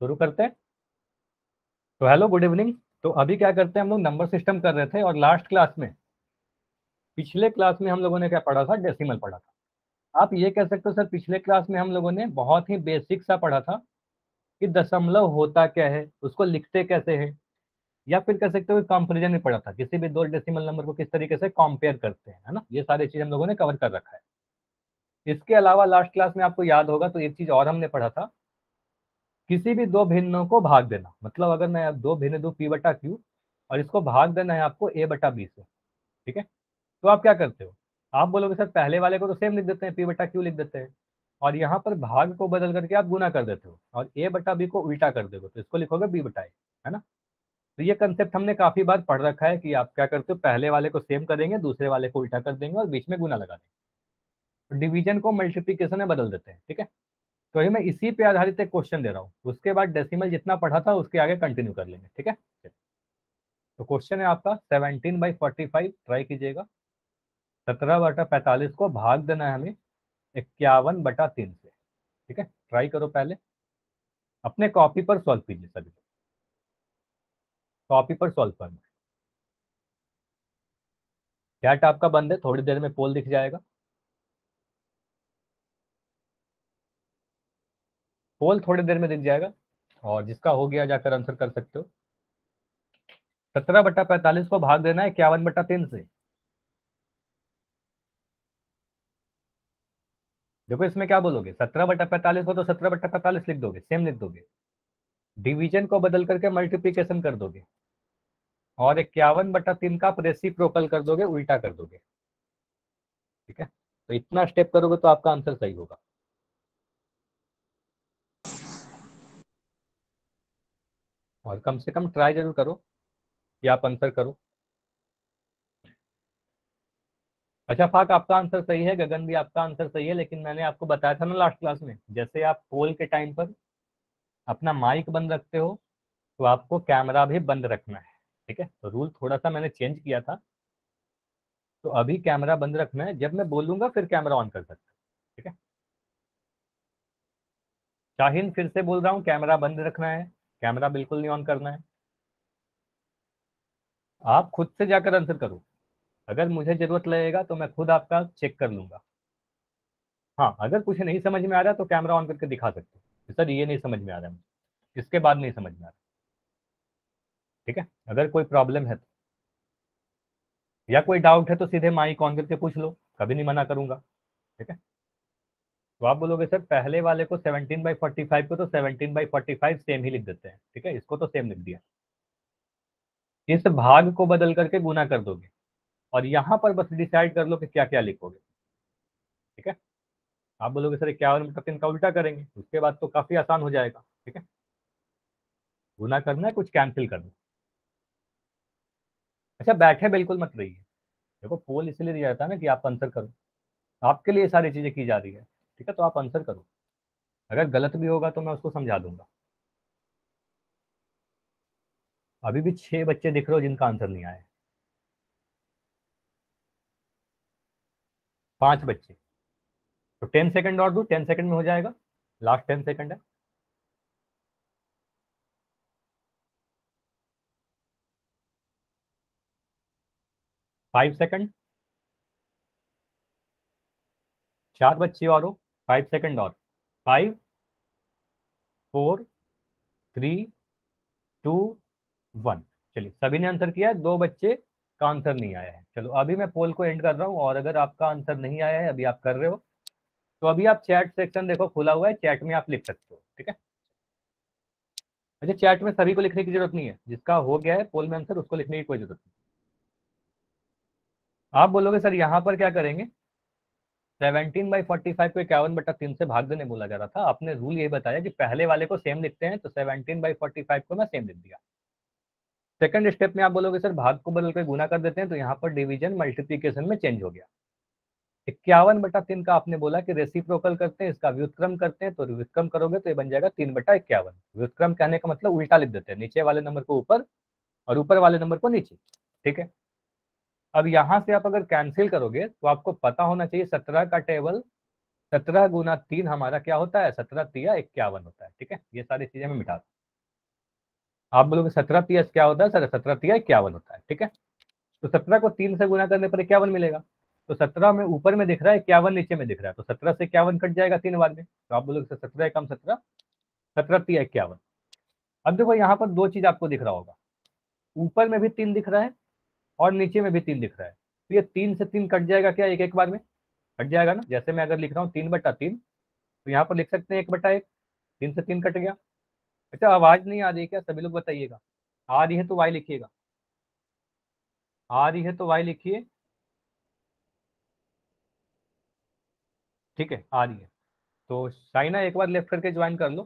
शुरू करते हैं। तो हेलो, गुड इवनिंग। तो अभी क्या करते हैं, हम लोग नंबर सिस्टम कर रहे थे और लास्ट क्लास में, पिछले क्लास में हम लोगों ने क्या पढ़ा था, डेसिमल पढ़ा था। आप ये कह सकते हो सर, पिछले क्लास में हम लोगों ने बहुत ही बेसिक सा पढ़ा था कि दशमलव होता क्या है, उसको लिखते कैसे हैं, या फिर कह सकते हो कंपेरिजन में पढ़ा था, किसी भी दो डेसिमल नंबर को किस तरीके से कंपेयर करते हैं, है ना। ये सारी चीज हम लोगों ने कवर कर रखा है। इसके अलावा लास्ट क्लास में आपको याद होगा तो एक चीज और हमने पढ़ा था, किसी भी दो भिन्नों को भाग देना। मतलब अगर मैं दो भिन्न दो पी बटा क्यू और इसको भाग देना है आपको ए बटा बी से, ठीक है। तो आप क्या करते हो, आप बोलोगे सर पहले वाले को तो सेम लिख देते हैं, पी बटा क्यू लिख देते हैं, और यहाँ पर भाग को बदल करके आप गुना कर देते हो और ए बटा बी को उल्टा कर दोगे तो इसको लिखोगे बी बटा ए, है ना। तो ये कंसेप्ट हमने काफी बार पढ़ रखा है कि आप क्या करते हो, पहले वाले को सेम करेंगे, दूसरे वाले को उल्टा कर देंगे और बीच में गुना लगा देंगे। तो डिवीजन को मल्टीप्लीकेशन में बदल देते हैं, ठीक है। तो ये मैं इसी पे आधारित एक क्वेश्चन दे रहा हूँ, उसके बाद डेसिमल जितना पढ़ा था उसके आगे कंटिन्यू कर लेंगे, ठीक है। तो क्वेश्चन है आपका 17/45, ट्राई कीजिएगा। 17/45 को भाग देना है हमें 51/3 से, ठीक है। ट्राई करो, पहले अपने कॉपी पर सॉल्व कीजिए, सभी कॉपी पर सॉल्व करना। चैट आपका बंद है, थोड़ी देर में पोल दिख जाएगा। पोल थोड़ी देर में दिख जाएगा और जिसका हो गया जाकर आंसर कर सकते हो। 17/45 को भाग देना है 51/3 से। देखो इसमें क्या बोलोगे, 17/45 को तो 17/45 लिख दोगे, सेम लिख दोगे। डिवीजन को बदल करके मल्टीप्लीकेशन कर दोगे और 51/3 का आप रेसिप्रोकल कर दोगे, उल्टा कर दोगे, ठीक है। तो इतना स्टेप करोगे तो आपका आंसर सही होगा। और कम से कम ट्राई जरूर करो कि आप आंसर करो। अच्छा फाक, आपका आंसर सही है, गगन भी आपका आंसर सही है, लेकिन मैंने आपको बताया था ना लास्ट क्लास में, जैसे आप पोल के टाइम पर अपना माइक बंद रखते हो तो आपको कैमरा भी बंद रखना है, ठीक है। तो रूल थोड़ा सा मैंने चेंज किया था, तो अभी कैमरा बंद रखना है, जब मैं बोलूंगा फिर कैमरा ऑन कर सकते हो, ठीक है। शाहीन फिर से बोल रहा हूँ, कैमरा बंद रखना है, कैमरा बिल्कुल नहीं ऑन करना है। आप खुद से जाकर आंसर करो, अगर मुझे जरूरत लगेगा तो मैं खुद आपका चेक कर लूंगा। हाँ, अगर कुछ नहीं समझ में आ रहा तो कैमरा ऑन करके दिखा सकते हो, सर ये नहीं समझ में आ रहा है मुझे, इसके बाद नहीं समझ में आ रहा, ठीक है। अगर कोई प्रॉब्लम है तो, या कोई डाउट है तो सीधे माइक ऑन करके पूछ लो, कभी नहीं मना करूंगा, ठीक है। तो आप बोलोगे सर पहले वाले को 17/45 को तो 17/45 सेम ही लिख देते हैं, ठीक है, इसको तो सेम लिख दिया। इस भाग को बदल करके गुना कर दोगे और यहाँ पर बस डिसाइड कर लो कि क्या क्या लिखोगे, ठीक है। आप बोलोगे सर 51/3 का उल्टा करेंगे, उसके बाद तो काफी आसान हो जाएगा, ठीक है। गुना करना है, कुछ कैंसिल करना है। अच्छा बैठे बिल्कुल मत रहिए, देखो पोल इसलिए दिया जाता है ना कि आप आंसर करो, आपके लिए सारी चीजें की जा रही है, ठीक है। तो आप आंसर करो, अगर गलत भी होगा तो मैं उसको समझा दूंगा। अभी भी 6 बच्चे दिख रहे हो जिनका आंसर नहीं आया है, 5 बच्चे। तो 10 सेकंड और दो, 10 सेकंड में हो जाएगा, लास्ट 10 सेकंड है। 5 सेकंड, 4 बच्चे और हो, 5 सेकंड और। 5, 4, 3, 2, 1। चलिए सभी ने आंसर किया है, 2 बच्चे का आंसर नहीं आया है। चलो अभी मैं पोल को एंड कर रहा हूँ, और अगर आपका आंसर नहीं आया है, अभी आप कर रहे हो, तो अभी आप चैट सेक्शन देखो खुला हुआ है, चैट में आप लिख सकते हो, ठीक है। अच्छा चैट में सभी को लिखने की जरूरत नहीं है, जिसका हो गया है पोल में आंसर उसको लिखने की कोई जरूरत नहीं। आप बोलोगे सर यहाँ पर क्या करेंगे, 17/45 को 51/3 से भाग देने बोला जा रहा था, आपने रूल ये बताया कि पहले वाले को सेम लिखते हैं, तो 17/45 को मैं सेम लिख दिया। सेकंड स्टेप में आप बोलोगे सर भाग को बदल कर गुना कर देते हैं, तो यहाँ पर डिवीजन मल्टीप्लीकेशन में चेंज हो गया। 51/3 का आपने बोला कि रेसिप्रोकल करते हैं, इसका व्युत्क्रम करते हैं, तो व्युत्क्रम करोगे तो ये बन जाएगा 3/51। व्युत्क्रम कहने का मतलब उल्टा लिख देते हैं, नीचे वाले नंबर को ऊपर और ऊपर वाले नंबर को नीचे, ठीक है। अब यहाँ से आप अगर कैंसिल करोगे तो आपको पता होना चाहिए 17 का टेबल 17 गुना 3 हमारा क्या होता है, 17 तिया 51 होता है। ठीक है, ये सारी चीजें मैं मिटा दूं। आप बोलोगे 17 तिया क्या होता है सर, 17 तिया 51 होता है। ठीक है, तो 17 को 3 से गुना करने पर 51 मिलेगा। तो 17 में ऊपर में दिख रहा है, 51 नीचे में दिख रहा है, तो 17 से 51 कट जाएगा 3 बार में। तो आप बोलोगे 17 कम 17, 17 तिया 51। अब देखो यहाँ पर दो चीज आपको दिख रहा होगा, ऊपर में भी 3 दिख रहा है और नीचे में भी 3 दिख रहा है। तो ये 3 से 3 कट जाएगा क्या, एक एक बार में कट जाएगा ना। जैसे मैं अगर लिख रहा हूँ 3/3, तो यहाँ पर लिख सकते हैं 1/1, 3 से 3 कट गया। अच्छा, आवाज नहीं आ रही है क्या, सभी लोग बताइएगा। आ रही है तो वाई लिखिएगा, आ रही है तो वाई लिखिए। ठीक है, आ रही है तो साइना एक बार लेफ्ट करके ज्वाइन कर लो।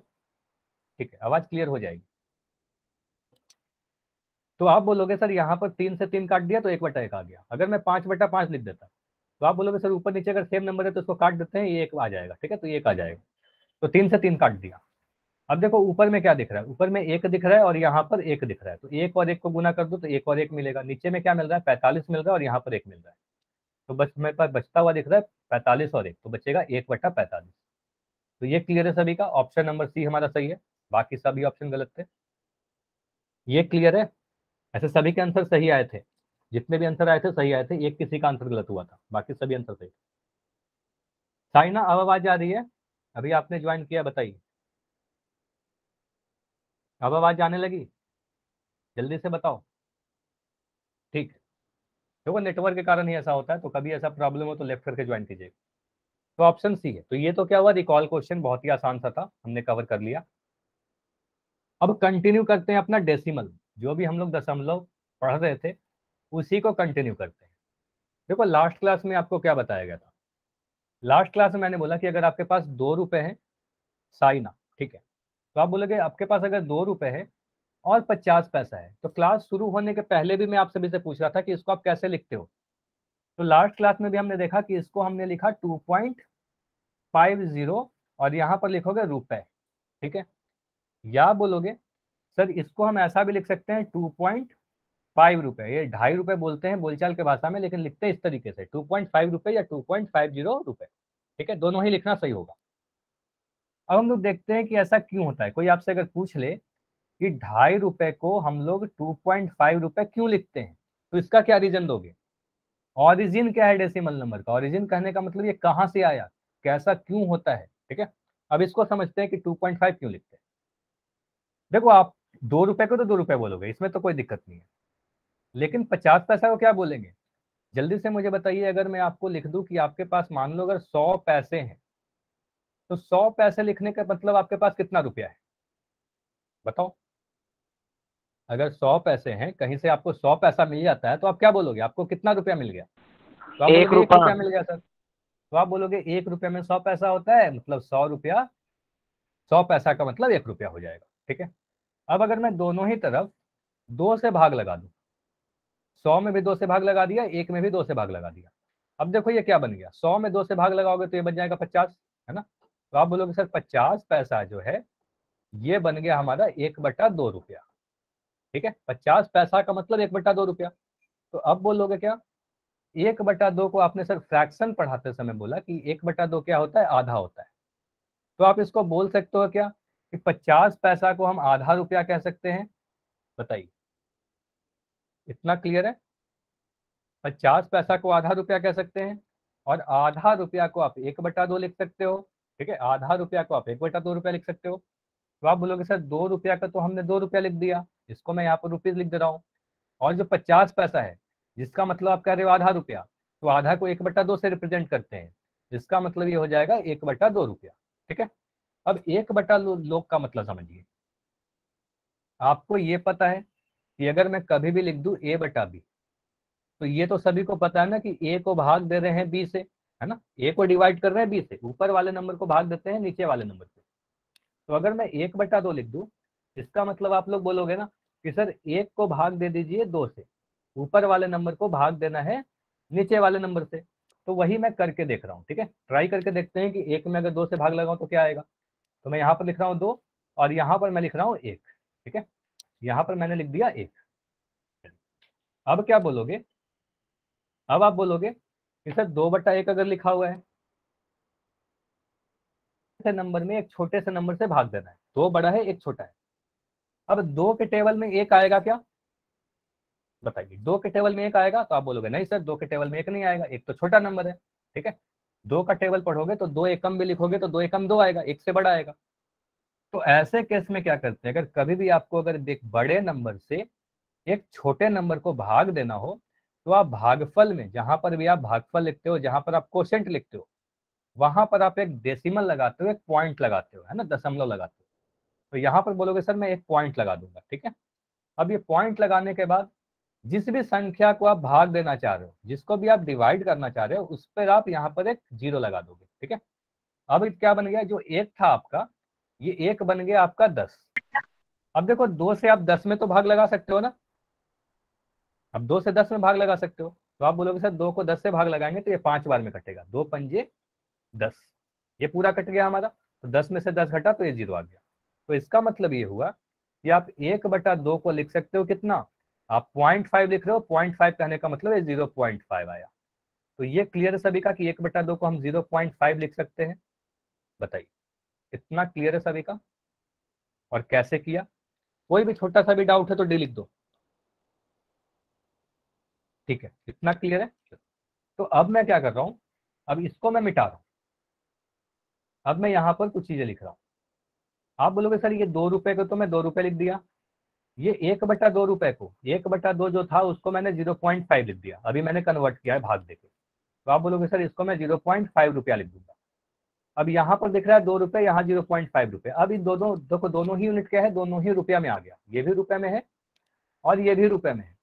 ठीक है, आवाज क्लियर हो जाएगी। तो आप बोलोगे सर यहाँ पर 3 से 3 काट दिया तो 1/1 आ गया। अगर मैं 5/5 लिख देता तो आप बोलोगे सर ऊपर नीचे अगर सेम नंबर है तो उसको काट देते हैं, ये एक आ जाएगा। ठीक है, तो ये एक आ जाएगा। तो 3 से 3 काट दिया। अब देखो ऊपर में क्या दिख रहा है, ऊपर में 1 दिख रहा है और यहाँ पर 1 दिख रहा है। तो 1 और 1 को गुना कर दो तो 1 और 1 मिलेगा। नीचे में क्या मिल रहा है, 45 मिल रहा है और यहाँ पर 1 मिल रहा है। तो बस मेरे पास बचता हुआ दिख रहा है 45 और 1, तो बचेगा 1/45। तो ये क्लियर है सभी का, ऑप्शन नंबर सी हमारा सही है, बाकी सभी ऑप्शन गलत थे। ये क्लियर है। ऐसे सभी के आंसर सही आए थे, जितने भी आंसर आए थे सही आए थे, एक किसी का आंसर गलत हुआ था, बाकी सभी आंसर सही थे। साइना अब आवाज आ रही है, अभी आपने ज्वाइन किया, बताइए अब आवाज आने लगी, जल्दी से बताओ। ठीक है, देखो नेटवर्क के कारण ही ऐसा होता है, तो कभी ऐसा प्रॉब्लम हो तो लेफ्ट करके ज्वाइन कीजिए। तो ऑप्शन सी है। तो ये तो क्या हुआ, रिकॉल क्वेश्चन बहुत ही आसान सा था, हमने कवर कर लिया। अब कंटिन्यू करते हैं अपना डेसिमल, जो भी हम लोग दशमलव पढ़ रहे थे उसी को कंटिन्यू करते हैं। देखो लास्ट क्लास में आपको क्या बताया गया था, लास्ट क्लास में मैंने बोला कि अगर आपके पास 2 रुपए हैं साइना, ठीक है, तो आप बोलोगे आपके पास अगर 2 रुपए है और 50 पैसा है, तो क्लास शुरू होने के पहले भी मैं आप सभी से पूछ रहा था कि इसको आप कैसे लिखते हो। तो लास्ट क्लास में भी हमने देखा कि इसको हमने लिखा 2.50 और यहाँ पर लिखोगे रुपए। ठीक है, या बोलोगे सर इसको हम ऐसा भी लिख सकते हैं 2.5 रुपए, ये 2.5 रुपए बोलते हैं बोलचाल के भाषा में, लेकिन लिखते हैं इस तरीके से 2.5 रुपए या 2.50 रुपए। ठीक है, दोनों ही लिखना सही होगा। अब हम लोग देखते हैं कि ऐसा क्यों होता है। कोई आपसे अगर पूछ ले कि 2.5 रुपए को हम लोग 2.5 रुपए क्यों लिखते हैं, तो इसका क्या रीजन दोगे। ऑरिजिन क्या है डेसिमल नंबर का, ऑरिजिन कहने का मतलब ये कहाँ से आया, कैसा क्यों होता है। ठीक है, अब इसको समझते हैं कि 2.5 क्यों लिखते हैं। देखो आप 2 रुपए को तो 2 रुपए बोलोगे, इसमें तो कोई दिक्कत नहीं है, लेकिन 50 पैसा को क्या बोलेंगे। जल्दी से मुझे बताइए, अगर मैं आपको लिख दूं कि आपके पास मान लो अगर 100 पैसे हैं, तो 100 पैसे लिखने का मतलब आपके पास कितना रुपया है, बताओ। अगर 100 पैसे हैं, कहीं से आपको 100 पैसा मिल जाता है, तो आप क्या बोलोगे, आपको कितना रुपया मिल गया। तो आप एक बोलोगे 1 रुपया रुपया। मिल गया सर। तो आप बोलोगे 1 रुपये में 100 पैसा होता है, मतलब 100 रुपया, 100 पैसा का मतलब 1 रुपया हो जाएगा। ठीक है, अब अगर मैं दोनों ही तरफ 2 से भाग लगा दूं, 100 में भी 2 से भाग लगा दिया, 1 में भी 2 से भाग लगा दिया। अब देखो ये क्या बन गया, 100 में 2 से भाग लगाओगे तो ये बन जाएगा 50, है ना। तो आप बोलोगे सर 50 पैसा जो है ये बन गया हमारा 1/2 रुपया। ठीक है, 50 पैसा का मतलब 1/2 रुपया। तो अब बोलोगे क्या, 1/2 को आपने सर फ्रैक्शन पढ़ाते समय बोला कि 1/2 क्या होता है, आधा होता है। तो आप इसको बोल सकते हो क्या कि 50 पैसा को हम आधा रुपया कह सकते हैं, बताइए। इतना क्लियर है, 50 पैसा को आधा रुपया कह सकते हैं, और आधा रुपया को आप 1/2 लिख सकते हो। ठीक है, आधा रुपया को आप 1/2 रुपया लिख सकते हो। तो आप बोलोगे सर 2 रुपया का तो हमने 2 रुपया लिख दिया, इसको मैं यहाँ पर रुपीज लिख दे रहा हूँ। और जो 50 पैसा है, जिसका मतलब आप कह रहे हो आधा रुपया, तो आधा को 1/2 से रिप्रेजेंट करते हैं, जिसका मतलब ये हो जाएगा 1/2 रुपया। ठीक है, अब 1/2 का मतलब समझिए। आपको ये पता है कि अगर मैं कभी भी लिख दूं a/b, तो ये तो सभी को पता है ना कि a को भाग दे रहे हैं b से, है ना, a को डिवाइड कर रहे हैं b से, ऊपर वाले नंबर को भाग देते हैं नीचे वाले नंबर से। तो अगर मैं 1/2 लिख दूं, इसका मतलब आप लोग बोलोगे ना कि सर 1 को भाग दे दीजिए 2 से, ऊपर वाले नंबर को भाग देना है नीचे वाले नंबर से। तो वही मैं करके देख रहा हूँ। ठीक है, ट्राई करके देखते हैं कि 1 में अगर 2 से भाग लगाऊं तो क्या आएगा। तो मैं यहाँ पर लिख रहा हूँ 2 और यहाँ पर मैं लिख रहा हूँ 1। ठीक है, यहाँ पर मैंने लिख दिया 1। अब क्या बोलोगे, अब आप बोलोगे कि सर 2/1 अगर लिखा हुआ है, से नंबर में एक छोटे से नंबर से भाग देना है। 2 बड़ा है, 1 छोटा है। अब 2 के टेबल में 1 आएगा क्या? बताइए, 2 के टेबल में 1 आएगा? तो आप बोलोगे नहीं सर, 2 के टेबल में 1 नहीं आएगा, 1 तो छोटा नंबर है। ठीक है, 2 का टेबल पढ़ोगे तो 2 एकम भी लिखोगे तो 2 एकम 2 आएगा, 1 से बड़ा आएगा। तो ऐसे केस में क्या करते हैं, अगर कभी भी आपको अगर देख बड़े नंबर से एक छोटे नंबर को भाग देना हो, तो आप भागफल में, जहां पर भी आप भागफल लिखते हो, जहां पर आप कोशेंट लिखते हो, वहां पर आप एक डेसिमल लगाते हो, एक पॉइंट लगाते हो, है ना, दशमलव लगाते हो। तो यहाँ पर बोलोगे सर मैं एक पॉइंट लगा दूंगा। ठीक है, अब ये पॉइंट लगाने के बाद जिस भी संख्या को आप भाग देना चाह रहे हो, जिसको भी आप डिवाइड करना चाह रहे हो, उस पर आप यहाँ पर एक 0 लगा दोगे। ठीक है, अब क्या बन गया, जो 1 था आपका, ये 1 बन गया आपका 10। अब देखो 2 से आप 10 में तो भाग लगा सकते हो ना, अब 2 से 10 में भाग लगा सकते हो। तो आप बोलोगे सर 2 को 10 से भाग लगाएंगे तो ये 5 बार में कटेगा, 2 पंजे 10, ये पूरा कट गया हमारा। तो 10 में से 10 घटा तो ये 0 आ गया। तो इसका मतलब ये हुआ कि आप 1/2 को लिख सकते हो कितना, आप 0.5 लिख रहे हो, 0.5 कहने का मतलब है 0.5 आया। तो ये क्लियर है सभी का कि 1/2 को हम 0.5 लिख सकते हैं? बताइए, इतना क्लियर है सभी का? और कैसे किया? कोई भी छोटा सा भी डाउट है तो डी लिख दो। ठीक है, इतना क्लियर है? तो अब मैं क्या कर रहा हूं, अब इसको मैं मिटा रहा हूं, अब मैं यहां पर कुछ चीजें लिख रहा हूं। आप बोलोगे सर ये 2 रुपए को तो मैं 2 रुपए लिख दिया, ये 1/2 रुपए को, 1/2 जो था उसको मैंने 0.5 लिख दिया, अभी मैंने कन्वर्ट किया है भाग देके। तो आप बोलोगे सर इसको मैं 0.5 रुपया लिख दूंगा। अब यहाँ पर दिख रहा है 2 रुपए, यहाँ 0.5 रुपए। अब इन दोनों देखो, दोनों ही यूनिट क्या है, दोनों ही रुपया में आ गया, ये भी रुपए में है और ये भी रुपए में है।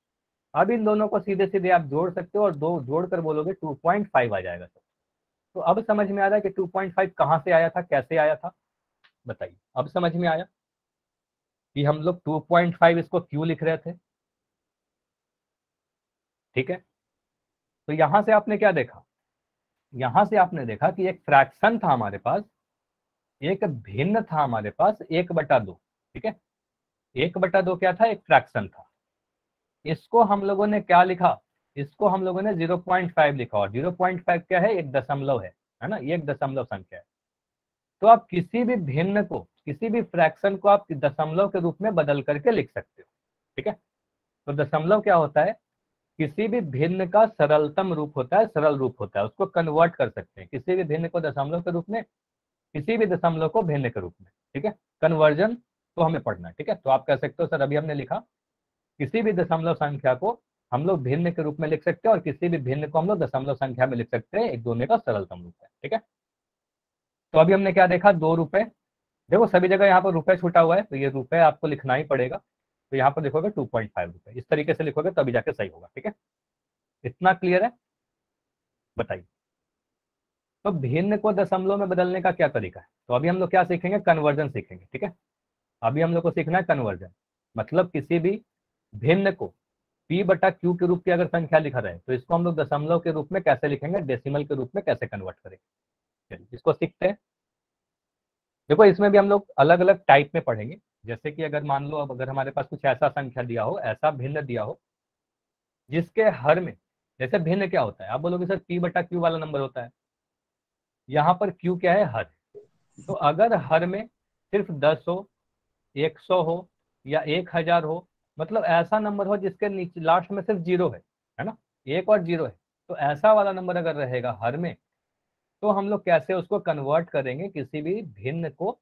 अब इन दोनों को सीधे सीधे आप जोड़ सकते हो और दो जोड़कर बोलोगे 2.5 आ जाएगा सर। तो अब समझ में आ रहा है कि 2.5 कहाँ से आया था, कैसे आया था? बताइए, अब समझ में आया कि हम लोग 2.5 इसको क्यों लिख रहे थे। ठीक है, तो यहां से आपने क्या देखा, यहां से आपने देखा कि एक फ्रैक्शन था हमारे पास, एक भिन्न था हमारे पास 1/2। ठीक है, 1/2 क्या था, एक फ्रैक्शन था। इसको हम लोगों ने क्या लिखा, इसको हम लोगों ने 0.5 लिखा, और 0.5 क्या है, एक दशमलव है ना, ये एक दशमलव संख्या है। तो आप किसी भी भिन्न को, किसी भी फ्रैक्शन को आप दशमलव के रूप में बदल करके लिख सकते हो। ठीक है, तो दशमलव क्या होता है, किसी भी भिन्न का सरलतम रूप होता है, सरल रूप होता है, उसको कन्वर्ट कर सकते हैं, किसी भी भिन्न को दशमलव के रूप में, किसी भी दशमलव को भिन्न के रूप में। ठीक है, कन्वर्जन तो हमें पढ़ना है। ठीक है, तो आप कह सकते हो सर अभी हमने लिखा किसी भी दशमलव संख्या को हम लोग भिन्न के रूप में लिख सकते हैं और किसी भी भिन्न को हम लोग दशमलव संख्या में लिख सकते हैं, एक दोनों का सरलतम रूप है। ठीक है, तो अभी हमने क्या देखा, 2 रुपए, देखो सभी जगह यहाँ पर रुपए छूटा हुआ है तो ये रुपए आपको लिखना ही पड़ेगा। तो यहाँ पर लिखोगे 2.5 रुपए, इस तरीके से लिखोगे तभी जाके सही होगा। ठीक है, इतना क्लियर है? बताइए, तो भिन्न को दशमलव में बदलने का क्या तरीका है? तो अभी हम लोग क्या सीखेंगे, कन्वर्जन सीखेंगे। ठीक है, अभी हम लोग को सीखना है कन्वर्जन, मतलब किसी भी भिन्न को p/q के रूप की अगर संख्या लिखा रहे तो इसको हम लोग दशमलव के रूप में कैसे लिखेंगे, डेसिमल के रूप में कैसे कन्वर्ट करेंगे। चलिए इसको सीखते हैं। देखो इसमें भी हम लोग अलग अलग टाइप में पढ़ेंगे, जैसे कि अगर मान लो अब अगर हमारे पास कुछ ऐसा संख्या दिया हो, ऐसा भिन्न दिया हो जिसके हर में, जैसे भिन्न क्या होता है, आप बोलोगे सर p/q वाला नंबर होता है, यहाँ पर q क्या है, हर। तो अगर हर में सिर्फ 10 हो, 100 हो या 1000 हो, मतलब ऐसा नंबर हो जिसके नीचे लास्ट में सिर्फ 0 है ना, 1 और 0 है, तो ऐसा वाला नंबर अगर रहेगा हर में, तो हम लोग कैसे उसको कन्वर्ट करेंगे, किसी भी भिन्न को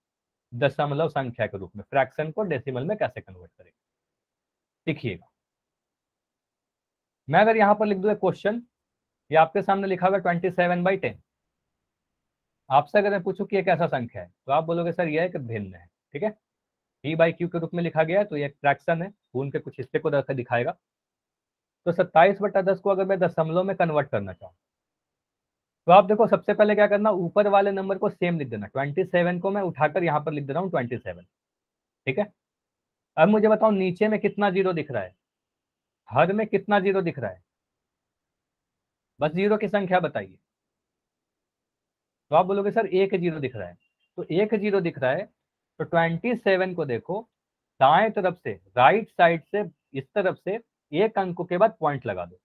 दशमलव संख्या के रूप में, फ्रैक्शन को डेसिमल में कैसे कन्वर्ट करेंगे। देखिएगा, मैं अगर यहाँ पर लिख दूं एक क्वेश्चन, ये आपके सामने लिखा हुआ 27/10, आपसे अगर मैं पूछूं कि ये कैसा संख्या है, तो आप बोलोगे सर ये एक भिन्न है। ठीक है, p/q के रूप में लिखा गया है, तो ये एक फ्रैक्शन है, खून के कुछ हिस्से को दिखाएगा। तो 27/10 को अगर मैं दशमलव में कन्वर्ट करना चाहूँ, तो आप देखो सबसे पहले क्या करना, ऊपर वाले नंबर को सेम लिख देना, 27 को मैं उठाकर यहाँ पर लिख दे रहा हूँ 27। ठीक है, अब मुझे बताओ नीचे में कितना 0 दिख रहा है, हर में कितना 0 दिख रहा है, बस 0 की संख्या बताइए। तो आप बोलोगे सर एक 0 दिख रहा है, तो एक 0 दिख रहा है, तो 27 को देखो दाएं तरफ से, राइट साइड से, इस तरफ से एक अंक के बाद पॉइंट लगा दो।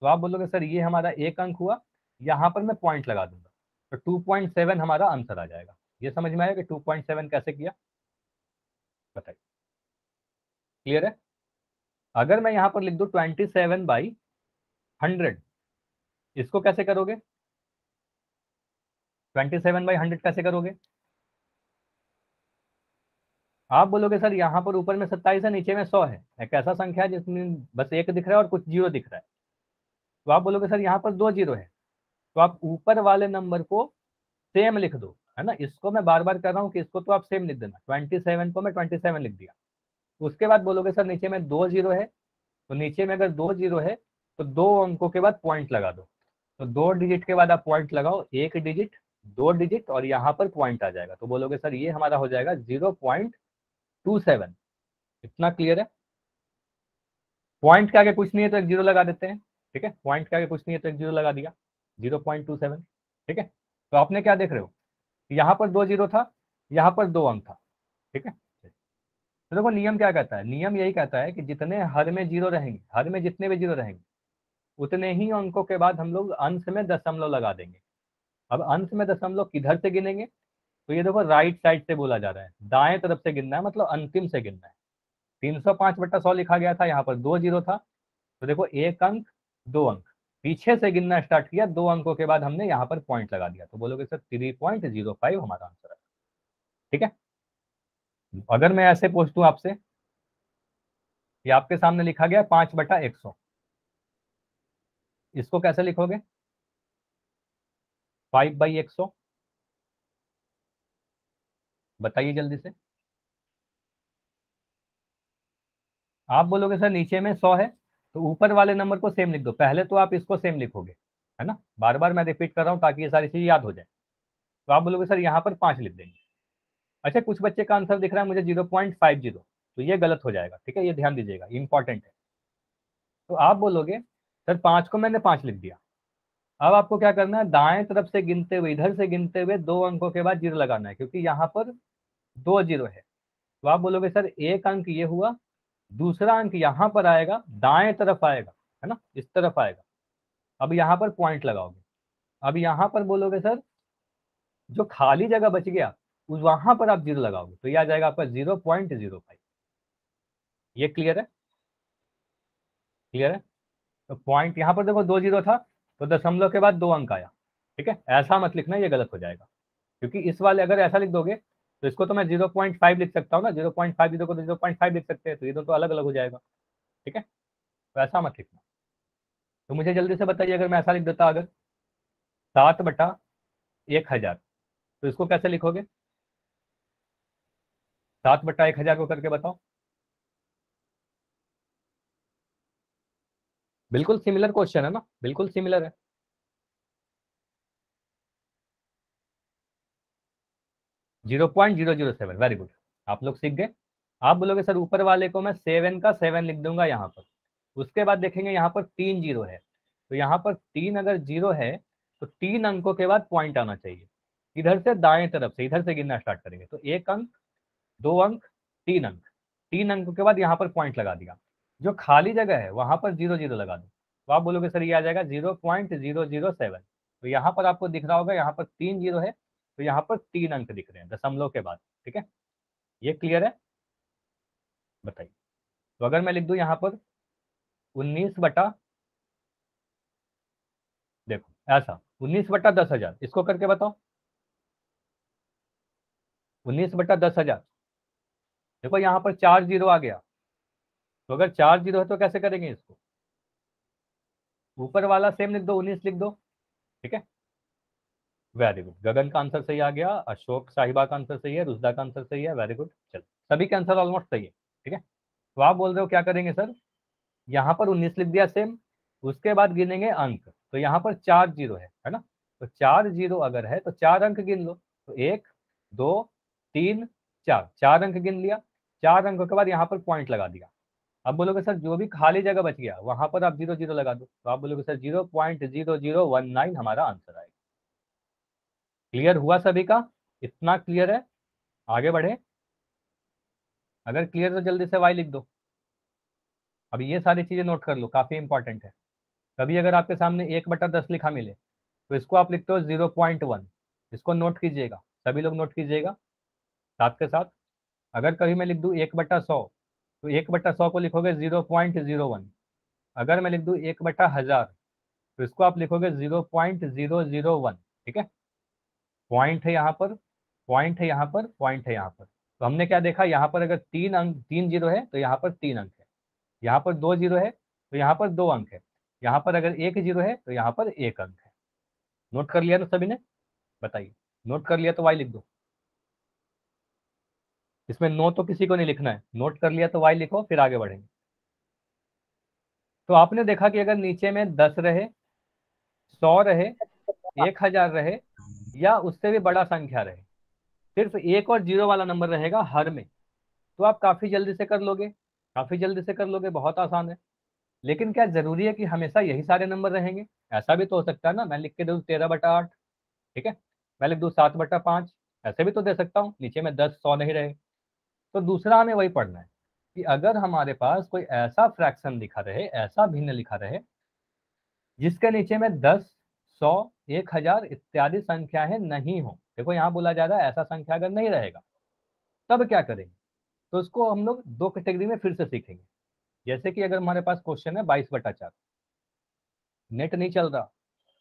तो आप बोलोगे सर ये हमारा एक अंक हुआ, यहाँ पर मैं पॉइंट लगा दूंगा, तो 2.7 हमारा आंसर आ जाएगा। ये समझ में आया कि 2.7 कैसे किया, बताइए, क्लियर है। अगर मैं यहाँ पर लिख दूँ 27/100, इसको कैसे करोगे, 27/100 कैसे करोगे। आप बोलोगे सर यहाँ पर ऊपर में 27 है, नीचे में 100 है, एक ऐसा संख्या है जिसमें बस एक दिख रहा है और कुछ जीरो दिख रहा है। तो आप बोलोगे सर यहाँ पर 2 जीरो है, तो आप ऊपर वाले नंबर को सेम लिख दो, है ना। इसको मैं बार बार कर रहा हूँ कि इसको तो आप सेम लिख देना, 27 को मैं 27 लिख दिया। उसके बाद बोलोगे सर नीचे में 2 जीरो है, तो नीचे में अगर 2 जीरो है तो 2 अंकों के बाद पॉइंट लगा दो। तो 2 डिजिट के बाद आप पॉइंट लगाओ, 1 डिजिट, 2 डिजिट और यहाँ पर पॉइंट आ जाएगा। तो बोलोगे सर ये हमारा हो जाएगा 0.27। इतना क्लियर है। पॉइंट के आगे कुछ नहीं है तो एक जीरो लगा देते हैं, ठीक है। पॉइंट के आगे कुछ नहीं है तो एक जीरो लगा दिया, 0.27, ठीक है। तो आपने क्या देख रहे हो, यहाँ पर 2 जीरो था, यहाँ पर 2 अंक था, ठीक है। तो देखो नियम क्या कहता है, नियम यही कहता है कि जितने हर में जीरो रहेंगे, हर में जितने भी जीरो रहेंगे उतने ही अंकों के बाद हम लोग अंश में दशमलव लगा देंगे। अब अंश में दशमलव किधर से गिनेंगे, तो ये देखो राइट साइड से बोला जा रहा है, दाएं तरफ से गिनना है, मतलब अंतिम से गिनना है। 305/100 लिखा गया था, यहाँ पर 2 जीरो था, तो देखो 1 अंक, 2 अंक, पीछे से गिनना स्टार्ट किया, 2 अंकों के बाद हमने यहाँ पर पॉइंट लगा दिया। तो बोलोगे सर 3.05 हमारा आंसर है, ठीक है। अगर मैं ऐसे पूछूं आपसे, ये आपके सामने लिखा गया 5/100, इसको कैसे लिखोगे, 5/100, बताइए जल्दी से। आप बोलोगे सर नीचे में 100 है, तो ऊपर वाले नंबर को सेम लिख दो। पहले तो आप इसको सेम लिखोगे, है ना, बार बार मैं रिपीट कर रहा हूँ ताकि ये सारी चीजें याद हो जाए। तो आप बोलोगे सर यहाँ पर 5 लिख देंगे। अच्छा, कुछ बच्चे का आंसर दिख रहा है मुझे 0.50, तो ये गलत हो जाएगा, ठीक है, ये ध्यान दीजिएगा, इंपॉर्टेंट है। तो आप बोलोगे सर 5 को मैंने 5 लिख दिया। अब आपको क्या करना है, दाएं तरफ से गिनते हुए, इधर से गिनते हुए 2 अंकों के बाद जीरो लगाना है, क्योंकि यहाँ पर 2 जीरो है। तो आप बोलोगे सर 1 अंक ये हुआ, दूसरा अंक यहाँ पर आएगा, दाएं तरफ आएगा, है ना, इस तरफ आएगा। अब यहाँ पर पॉइंट लगाओगे। अब यहाँ पर बोलोगे सर जो खाली जगह बच गया उस वहां पर आप जीरो लगाओगे, तो ये आ जाएगा आपका 0.05। ये क्लियर है, क्लियर है। तो पॉइंट यहाँ पर देखो 2 जीरो था, तो दशमलव के बाद 2 अंक आया, ठीक है। ऐसा मत लिखना, ये गलत हो जाएगा, क्योंकि इस वाले अगर ऐसा लिख दोगे तो इसको तो मैं 0.5 लिख सकता हूँ ना, 0.5 को तो 0.5 लिख सकते हैं, तो ये तो अलग अलग हो जाएगा, ठीक है। तो ऐसा मत लिखना। तो मुझे जल्दी से बताइए, अगर मैं ऐसा लिख देता, अगर 7/1000, तो इसको कैसे लिखोगे, 7/1000 को करके बताओ। बिल्कुल सिमिलर क्वेश्चन है ना, बिल्कुल सिमिलर है। 0.007, वेरी गुड, आप लोग सीख गए। आप बोलोगे सर ऊपर वाले को मैं 7 का 7 लिख दूंगा यहाँ पर। उसके बाद देखेंगे यहाँ पर 3 जीरो है, तो यहाँ पर 3 अगर जीरो है तो 3 अंकों के बाद पॉइंट आना चाहिए। इधर से दाएं तरफ से, इधर से गिनना स्टार्ट करेंगे, तो 1 अंक, 2 अंक, 3 अंक, 3 अंकों के बाद यहाँ पर पॉइंट लगा दिया। जो खाली जगह है वहां पर जीरो जीरो लगा दो। तो आप बोलोगे सर ये आ जाएगा 0.007। तो यहाँ पर आपको दिख रहा होगा, यहाँ पर 3 जीरो है, तो यहाँ पर 3 अंक दिख रहे हैं दशमलव के बाद, ठीक है। ये क्लियर है, बताइए। तो अगर मैं लिख दूं यहाँ पर 19 बटा, देखो ऐसा 19/10,000, इसको करके बताओ, 19/10,000। देखो यहाँ पर 4 जीरो आ गया, तो अगर 4 जीरो है तो कैसे करेंगे इसको, ऊपर वाला सेम लिख दो, 19 लिख दो, ठीक है। वेरी गुड, गगन का आंसर सही आ गया, अशोक साहिबा का आंसर सही है, रुजदा का आंसर सही है, वेरी गुड। चलो, सभी के आंसर ऑलमोस्ट सही है, ठीक है। तो आप बोल रहे हो क्या करेंगे सर, यहाँ पर 19 लिख दिया सेम, उसके बाद गिनेंगे अंक, तो यहाँ पर 4 जीरो है ना। तो 4 जीरो अगर है तो 4 अंक गिन लो, तो 1, 2, 3, 4, 4 अंक गिन लिया। 4 अंकों के बाद यहाँ पर पॉइंट लगा दिया। अब बोलोगे सर जो भी खाली जगह बच गया वहां पर आप जीरो जीरो लगा दो, तो आप बोलोगे सर 0.0019 हमारा आंसर आएगा। क्लियर हुआ सभी का, इतना क्लियर है, आगे बढ़े। अगर क्लियर तो जल्दी से वाई लिख दो। अब ये सारी चीजें नोट कर लो, काफी इंपॉर्टेंट है। कभी अगर आपके सामने 1/10 लिखा मिले तो इसको आप लिखते हो 0.1, इसको नोट कीजिएगा। सभी लोग नोट कीजिएगा साथ के साथ। अगर कभी मैं लिख दूँ 1/100, तो 1/100 को लिखोगे 0.01। अगर मैं लिख दूँ 1/1000, तो इसको आप लिखोगे 0.001। ठीक है, पॉइंट है यहाँ पर, पॉइंट है यहाँ पर, पॉइंट है यहाँ पर। तो हमने क्या देखा, यहाँ पर अगर 3 अंक 3 जीरो है तो यहाँ पर 3 अंक है, यहाँ पर 2 जीरो है तो यहाँ पर 2 अंक है, यहाँ पर अगर 1 जीरो है तो यहाँ पर 1 अंक है। नोट कर लिया ना सभी ने? बताइए, नोट कर लिया तो वाई लिख दो। इसमें नो तो किसी को नहीं लिखना है, नोट कर लिया तो वाई लिखो, फिर आगे बढ़ेंगे। तो आपने देखा कि अगर नीचे में 10 रहे, 100 रहे, 1000 रहे, या उससे भी बड़ा संख्या रहे, सिर्फ 1 और 0 वाला नंबर रहेगा हर में, तो आप काफी जल्दी से कर लोगे, काफी जल्दी से कर लोगे, बहुत आसान है। लेकिन क्या जरूरी है कि हमेशा यही सारे नंबर रहेंगे? ऐसा भी तो हो सकता है ना, मैं लिख के दूँ 13/8, ठीक है, मैं लिख दूँ 7/5, ऐसे भी तो दे सकता हूँ, नीचे में 10 100 नहीं रहे। तो दूसरा हमें वही पढ़ना है कि अगर हमारे पास कोई ऐसा फ्रैक्शन लिखा रहे, ऐसा भिन्न लिखा रहे, जिसके नीचे में 10 100 1000 इत्यादि संख्याएं नहीं हो, देखो यहाँ बोला जा रहा है ऐसा संख्या अगर नहीं रहेगा तब क्या करेंगे, तो उसको हम लोग दो कैटेगरी में फिर से सीखेंगे। जैसे कि अगर हमारे पास क्वेश्चन है 22/4, नेट नहीं चल रहा,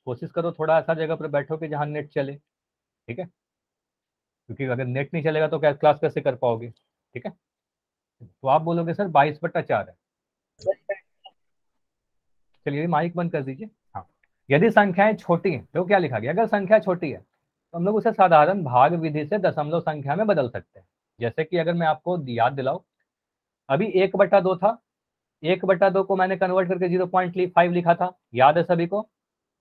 कोशिश करो थोड़ा ऐसा जगह पर बैठो कि जहाँ नेट चले, ठीक है, क्योंकि अगर नेट नहीं चलेगा तो क्या क्लास कैसे कर पाओगे? ठीक है, तो आप बोलोगे सर 22/4 है, चलिए माइक बंद कर दीजिए। हाँ, यदि संख्याएं छोटी हैं तो क्या लिखा गया, अगर संख्या छोटी है तो हम लोग उसे साधारण भाग विधि से दशमलव संख्या में बदल सकते हैं। जैसे कि अगर मैं आपको याद दिलाऊं, अभी 1/2 था, 1/2 को मैंने कन्वर्ट करके 0.5 लिखा था, याद है सभी को?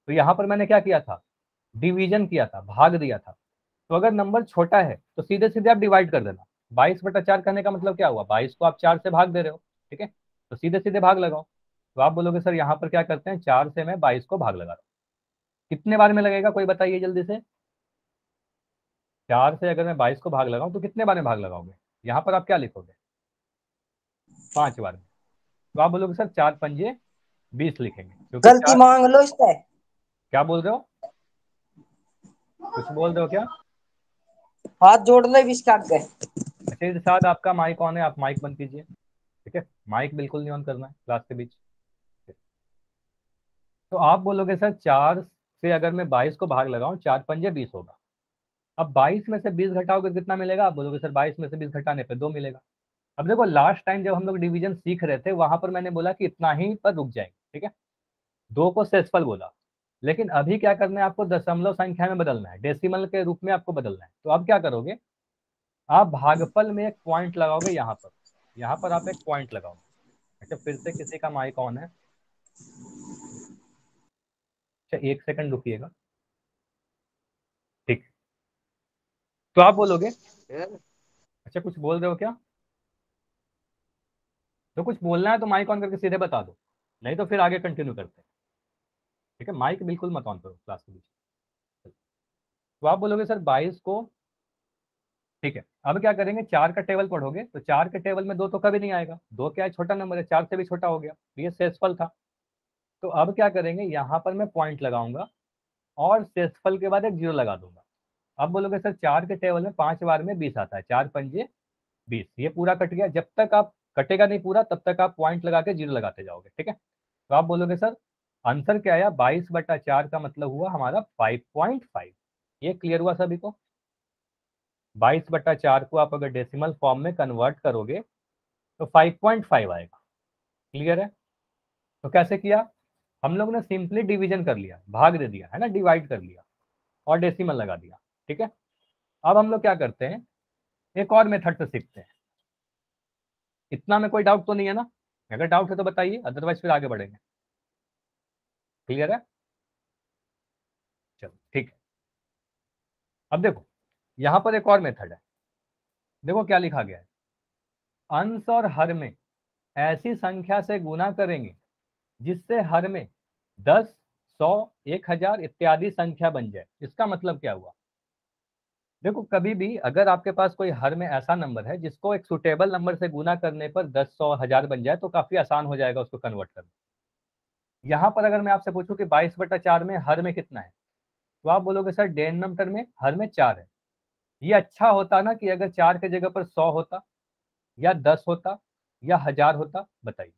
तो यहाँ पर मैंने क्या किया था, डिवीजन किया था, भाग दिया था। तो अगर नंबर छोटा है तो सीधे सीधे आप डिवाइड कर देना। 22/4 करने का मतलब क्या हुआ, 22 को आप 4 से भाग दे रहे हो, ठीक है, तो सीधे सीधे भाग लगाओ। तो आप बोलोगे सर यहाँ पर क्या करते हैं, 4 से मैं 22 को भाग लगा रहा हूँ, कितने बार में लगेगा कोई बताइए जल्दी से? 4 से अगर मैं 22 को भाग लगाऊं तो कितने बार में भाग लगाओगे? यहाँ पर आप क्या लिखोगे, 5 बार में। तो आप बोलोगे सर 4×5 = 20 लिखेंगे, क्योंकि गलती चार, मांग लो इससे। क्या बोल रहे हो, कुछ बोल रहे हो क्या? हाथ जोड़ ले 20 काट दे। अच्छा, इस साथ आपका माइक ऑन है, आप माइक बंद कीजिए, ठीक है, माइक बिल्कुल नहीं ऑन करना है क्लास के बीच। तो आप बोलोगे सर 4 से अगर मैं 22 को भाग लगाऊं, 4×5 = 20 होगा। अब 22 में से 20 घटाओगे कितना मिलेगा, आप बोलोगे सर 22 में से 20 घटाने पे 2 मिलेगा। अब देखो लास्ट टाइम जब हम लोग डिवीजन सीख रहे थे वहां पर मैंने बोला कि इतना ही पर रुक जाएंगे, ठीक है, 2 को सेसफल बोला। लेकिन अभी क्या करना है, आपको दशमलव संख्या में बदलना है, डेसिमल के रूप में आपको बदलना है। तो अब क्या करोगे, आप भागफल में एक पॉइंट लगाओगे, यहाँ पर आप एक पॉइंट लगाओगे। अच्छा, फिर से किसी का माइक ऑन है, अच्छा 1 सेकंड रुकिएगा, ठीक। तो आप बोलोगे, अच्छा कुछ बोल रहे हो क्या? तो कुछ बोलना है तो माइक ऑन करके सीधे बता दो, नहीं तो फिर आगे कंटिन्यू करते हैं, ठीक है, माइक बिल्कुल मत ऑन करो क्लास के बीच। तो आप बोलोगे सर 22 को, ठीक है, अब क्या करेंगे, 4 का टेबल पढ़ोगे तो 4 के टेबल में 2 तो कभी नहीं आएगा, 2 क्या है, छोटा नंबर है, 4 से भी छोटा हो गया, तो ये शेषफल था। तो अब क्या करेंगे, यहाँ पर मैं पॉइंट लगाऊंगा और शेषफल के बाद एक 0 लगा दूंगा। अब बोलोगे सर 4 के टेबल में 5 बार में 20 आता है, 4×5 = 20, ये पूरा कट गया। जब तक आप कटेगा नहीं पूरा तब तक आप पॉइंट लगा के 0 लगाते जाओगे, ठीक है। तो आप बोलोगे सर आंसर क्या आया, 22/4 का मतलब हुआ हमारा 5.5। ये क्लियर हुआ सभी को? 22/4 को आप अगर डेसिमल फॉर्म में कन्वर्ट करोगे तो 5.5 आएगा। क्लियर है? तो कैसे किया, हम लोग ने सिंपली डिवीजन कर लिया, भाग दे दिया है ना, डिवाइड कर लिया और डेसिमल लगा दिया, ठीक है। अब हम लोग क्या करते हैं, एक और मेथड से सीखते हैं। इतना में कोई डाउट तो नहीं है ना? अगर डाउट है तो बताइए, अदरवाइज फिर आगे बढ़ेंगे। क्लियर है? चलो ठीक है। अब देखो यहां पर एक और मेथड है, देखो क्या लिखा गया है, अंश और हर में ऐसी संख्या से गुना करेंगे जिससे हर में 10 100 1000 इत्यादि संख्या बन जाए। इसका मतलब क्या हुआ, देखो कभी भी अगर आपके पास कोई हर में ऐसा नंबर है जिसको एक सुटेबल नंबर से गुना करने पर 10 100 1000 बन जाए तो काफी आसान हो जाएगा उसको कन्वर्ट करना। यहाँ पर अगर मैं आपसे पूछूं कि 22/4 में हर में कितना है, तो आप बोलोगे सर डेनोमिनेटर में हर में 4 है, ये अच्छा होता ना कि अगर 4 के जगह पर 100 होता, या 10 होता, या 1000 होता, बताइए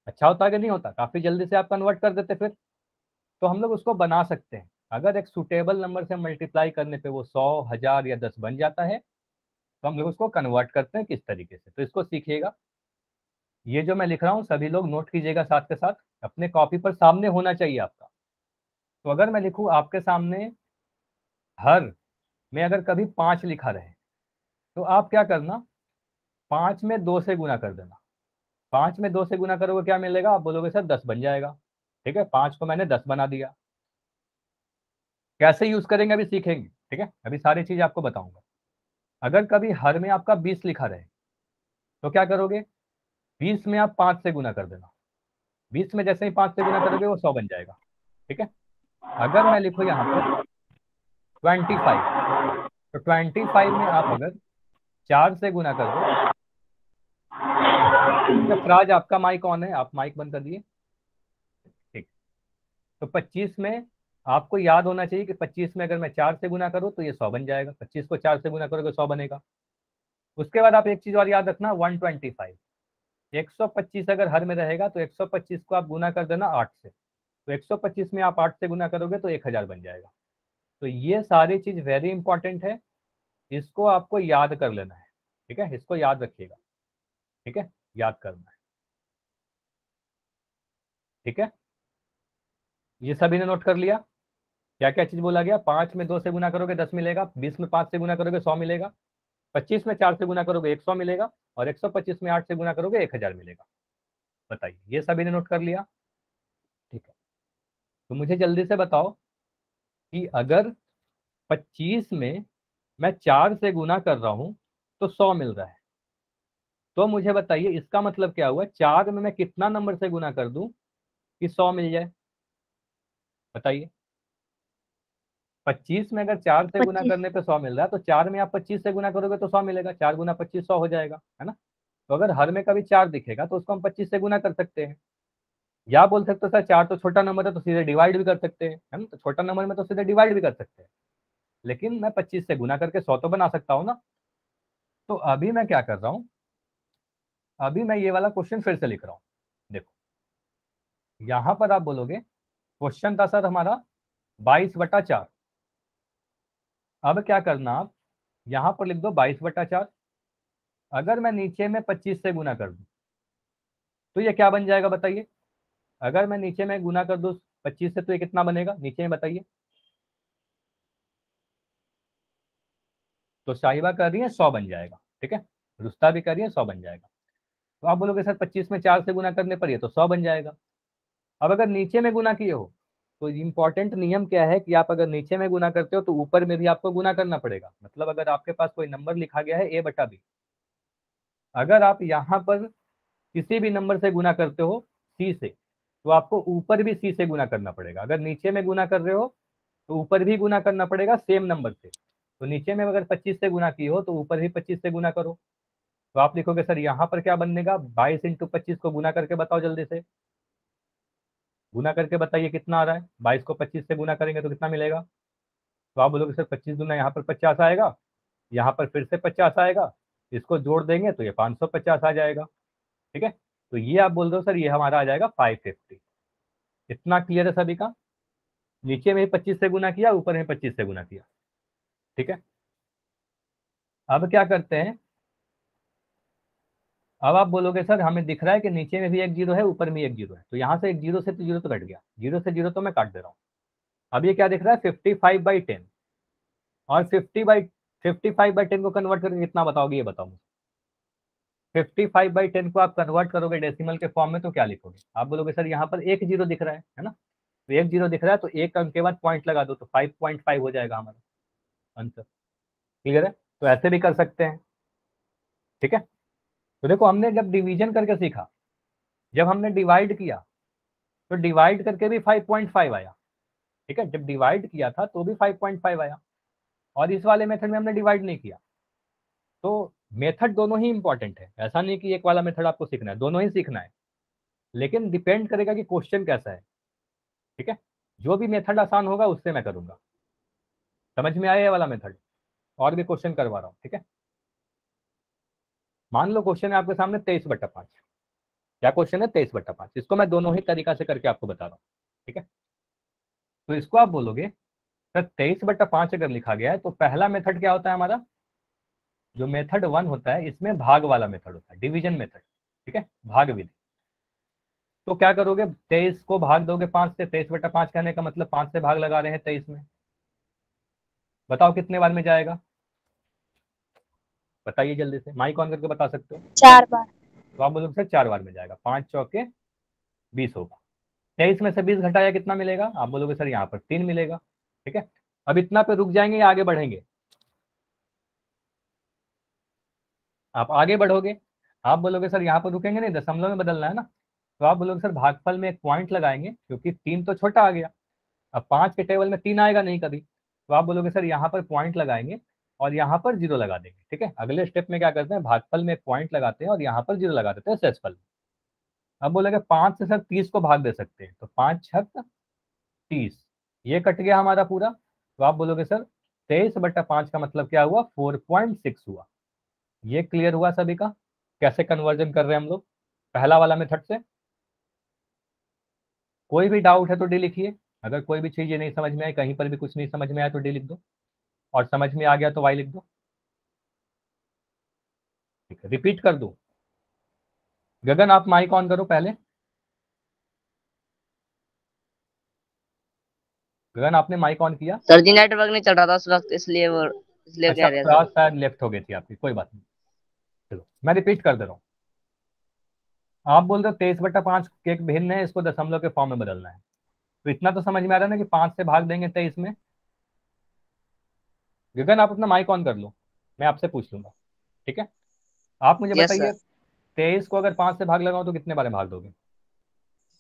अच्छा होता कि नहीं होता? काफी जल्दी से आप कन्वर्ट कर देते फिर। तो हम लोग उसको बना सकते हैं, अगर एक सुटेबल नंबर से मल्टीप्लाई करने पे वो 100, 1000 या 10 बन जाता है, तो हम लोग उसको कन्वर्ट करते हैं किस तरीके से, तो इसको सीखिएगा। ये जो मैं लिख रहा हूँ सभी लोग नोट कीजिएगा साथ के साथ, अपने कॉपी पर सामने होना चाहिए आपका। तो अगर मैं लिखूँ आपके सामने हर में अगर कभी 5 लिखा रहे, तो आप क्या करना, 5 में 2 से गुना कर देना। 5 में 2 से गुना करोगे क्या मिलेगा? आप बोलोगे सर 10 बन जाएगा। ठीक है, 5 को मैंने 10 बना दिया। कैसे यूज करेंगे अभी सीखेंगे, ठीक है, अभी सारी चीज आपको बताऊंगा। अगर कभी हर में आपका 20 लिखा रहे, तो क्या करोगे, 20 में आप 5 से गुना कर देना। 20 में जैसे ही 5 से गुना करोगे वो 100 बन जाएगा। ठीक है, अगर मैं लिखूँ यहाँ पर 25, तो 25 में आप अगर 4 से गुना कर दो, तो फराज आपका माइक ऑन है, आप माइक बंद कर दिए। ठीक, तो 25 में आपको याद होना चाहिए कि 25 में अगर मैं 4 से गुना करूँ तो ये 100 बन जाएगा। 25 को 4 से गुना करोगे 100 बनेगा। उसके बाद आप एक चीज और याद रखना, 125, 125 अगर हर में रहेगा तो 125 को आप गुना कर देना 8 से, तो 125 में आप 8 से गुना करोगे तो 1000 बन जाएगा। तो ये सारी चीज वेरी इंपॉर्टेंट है, इसको आपको याद कर लेना है। ठीक है, इसको याद रखिएगा। ठीक है, याद करना है। ठीक है, ये सभी ने नोट कर लिया? क्या क्या चीज बोला गया? 5 में 2 से गुना करोगे 10 मिलेगा, 20 में 5 से गुना करोगे 100 मिलेगा, 25 में 4 से गुना करोगे 100 मिलेगा, और 125 में 8 से गुना करोगे 1000 मिलेगा। बताइए, ये सभी ने नोट कर लिया? ठीक है, तो मुझे जल्दी से बताओ कि अगर 25 में मैं 4 से गुना कर रहा हूं तो 100 मिल रहा है, तो मुझे बताइए इसका मतलब क्या हुआ, 4 में मैं कितना नंबर से गुना कर दूं कि 100 मिल जाए? बताइए, 25 में अगर 4 से गुना 25। करने पे 100 मिल रहा है, तो 4 में आप 25 से गुना करोगे तो 100 मिलेगा, 4 गुना 25 100 हो जाएगा, है ना? तो अगर हर में कभी 4 दिखेगा तो उसको हम 25 से गुना कर सकते हैं, या बोल सकते हो सर 4 तो छोटा नंबर है तो सीधे डिवाइड भी कर सकते हैं, है ना? तो छोटा नंबर में तो सीधे डिवाइड भी कर सकते हैं, लेकिन मैं 25 से गुना करके 100 तो बना सकता हूँ ना। तो अभी मैं क्या कर रहा हूँ, अभी मैं ये वाला क्वेश्चन फिर से लिख रहा हूँ। देखो, यहां पर आप बोलोगे क्वेश्चन था सर हमारा 22/4। अब क्या करना, आप यहां पर लिख दो 22/4। अगर मैं नीचे में 25 से गुना कर दूं तो ये क्या बन जाएगा बताइए? अगर मैं नीचे में गुना कर दूं 25 से तो ये कितना बनेगा नीचे में बताइए? तो साहिबा कर रही है 100 बन जाएगा। ठीक है, रुस्ता भी कर रही है 100 बन जाएगा। तो आप बोलोगे सर 25 में 4 से गुना करने पर ये तो 100 बन जाएगा। अब अगर नीचे में गुना किए हो, तो इंपॉर्टेंट नियम क्या है कि आप अगर नीचे में गुना करते हो तो ऊपर में भी आपको गुना करना पड़ेगा। मतलब अगर आपके पास कोई नंबर लिखा गया है a/b, अगर आप यहाँ पर किसी भी नंबर से गुना करते हो c से, तो आपको ऊपर भी c से गुना करना पड़ेगा। अगर नीचे में गुना कर रहे हो तो ऊपर भी गुना करना पड़ेगा सेम नंबर से। तो नीचे में अगर 25 से गुना किए हो तो ऊपर भी 25 से गुना करो। तो आप लिखोगे सर यहाँ पर क्या बनेगा, 22 × 25 को गुना करके बताओ जल्दी से, गुना करके बताइए कितना आ रहा है। 22 को 25 से गुना करेंगे तो कितना मिलेगा? तो आप बोलोगे सर 25 दूना यहाँ पर 50 आएगा, यहाँ पर फिर से 50 आएगा, इसको जोड़ देंगे तो ये 550 आ जाएगा। ठीक है, तो ये आप बोल दो सर ये हमारा आ जाएगा 550। इतना क्लियर है सभी का? नीचे में 25 से गुना किया, ऊपर में 25 से गुना किया। ठीक है, अब क्या करते हैं, अब आप बोलोगे सर हमें दिख रहा है कि नीचे में भी एक जीरो है ऊपर में एक जीरो है, तो यहाँ से एक जीरो से तो जीरो तो कट गया, जीरो से जीरो तो मैं काट दे रहा हूँ। अब ये क्या दिख रहा है 55/10, और 55/10 को कन्वर्ट करके कितना बताओगे ये बताओ मुझे। 55/10 को आप कन्वर्ट करोगे डेसिमल के फॉर्म में तो क्या लिखोगे? आप बोलोगे सर यहाँ पर एक जीरो दिख रहा है ना? तो एक जीरो दिख रहा है तो एक अंक के बाद पॉइंट लगा दो तो 5.5 हो जाएगा हमारा आंसर। क्लियर है? तो ऐसे भी कर सकते हैं। ठीक है, तो देखो हमने जब डिवीजन करके सीखा, जब हमने डिवाइड किया तो डिवाइड करके भी 5.5 आया। ठीक है, जब डिवाइड किया था तो भी 5.5 आया, और इस वाले मेथड में हमने डिवाइड नहीं किया। तो मेथड दोनों ही इंपॉर्टेंट है, ऐसा नहीं कि एक वाला मेथड आपको सीखना है, दोनों ही सीखना है, लेकिन डिपेंड करेगा कि क्वेश्चन कैसा है। ठीक है, जो भी मेथड आसान होगा उससे मैं करूंगा। समझ में आया ये वाला मेथड? और भी क्वेश्चन करवा रहा हूँ, ठीक है। मान लो क्वेश्चन है आपके सामने 23/5। क्या क्वेश्चन है? 23/5। इसको मैं दोनों ही तरीका से करके आपको बता रहा हूँ, ठीक है। तो इसको आप बोलोगे सर 23/5 अगर लिखा गया है तो पहला मेथड क्या होता है हमारा? जो मेथड 1 होता है इसमें भाग वाला मेथड होता है, डिवीजन मेथड, ठीक है, भाग विधि। तो क्या करोगे? 23 को भाग दोगे 5 से। 23/5 कहने का मतलब 5 से भाग लगा रहे हैं 23 में। बताओ कितने बार में जाएगा? बताइए जल्दी से, माइक ऑन करके बता सकते हो। 4 बार। तो आप बोलोगे सर 4 बार में जाएगा। 5 चौके 20 होगा। 23 में से 20 घटाया कितना मिलेगा? आप बोलोगे सर यहाँ पर 3 मिलेगा, ठीक है। अब इतना पे रुक जाएंगे या आगे बढ़ेंगे? आप आगे बढ़ोगे। आप बोलोगे सर यहाँ पर रुकेंगे नहीं, दशमलव में बदलना है ना। तो आप बोलोगे सर भागफल में एक पॉइंट लगाएंगे क्योंकि 3 तो छोटा आ गया। अब 5 के टेबल में 3 आएगा नहीं कभी। तो आप बोलोगे सर यहाँ पर पॉइंट लगाएंगे और यहाँ पर जीरो लगा देंगे, ठीक है। अगले स्टेप में क्या करते हैं? भागफल में एक पॉइंट लगाते हैं और यहाँ पर जीरो लगा देते हैं शेषफल में। अब बोलेगे 5 से सर 30 को भाग दे सकते हैं, तो 5 छक 30, ये कट गया हमारा पूरा। तो आप बोलोगे सर 23/5 का मतलब क्या हुआ? 4.6 हुआ। ये क्लियर हुआ सभी का? कैसे कन्वर्जन कर रहे हैं हम लोग पहला वाला मेथड से? कोई भी डाउट है तो डी लिखिए। अगर कोई भी चीज ये नहीं समझ में आई, कहीं पर भी कुछ नहीं समझ में आया तो डी लिख दो, और समझ में आ गया तो वाई लिख दो। ठीक है, रिपीट कर दो। गगन आप माइक ऑन करो पहले। गगन आपने माइक ऑन किया? सर जी नेटवर्क नहीं चल रहा था उस वक्त, इसलिए अच्छा, कह रहे हैं क्लास सर। शायद लेफ्ट हो गई थी आपकी, कोई बात नहीं। चलो मैं रिपीट कर दे रहा हूँ। आप बोल रहे हो 23/5 के एक भिन्न है, इसको दशमलव के फॉर्म में बदलना है। तो इतना तो समझ में आ रहा है ना कि 5 से भाग देंगे 23 में। गगन आप अपना माइक ऑन कर लो, मैं आपसे पूछ लूंगा, ठीक है। आप मुझे यस बताइए सर। 23 को अगर 5 से भाग लगाओ तो कितने बार में भाग दोगे?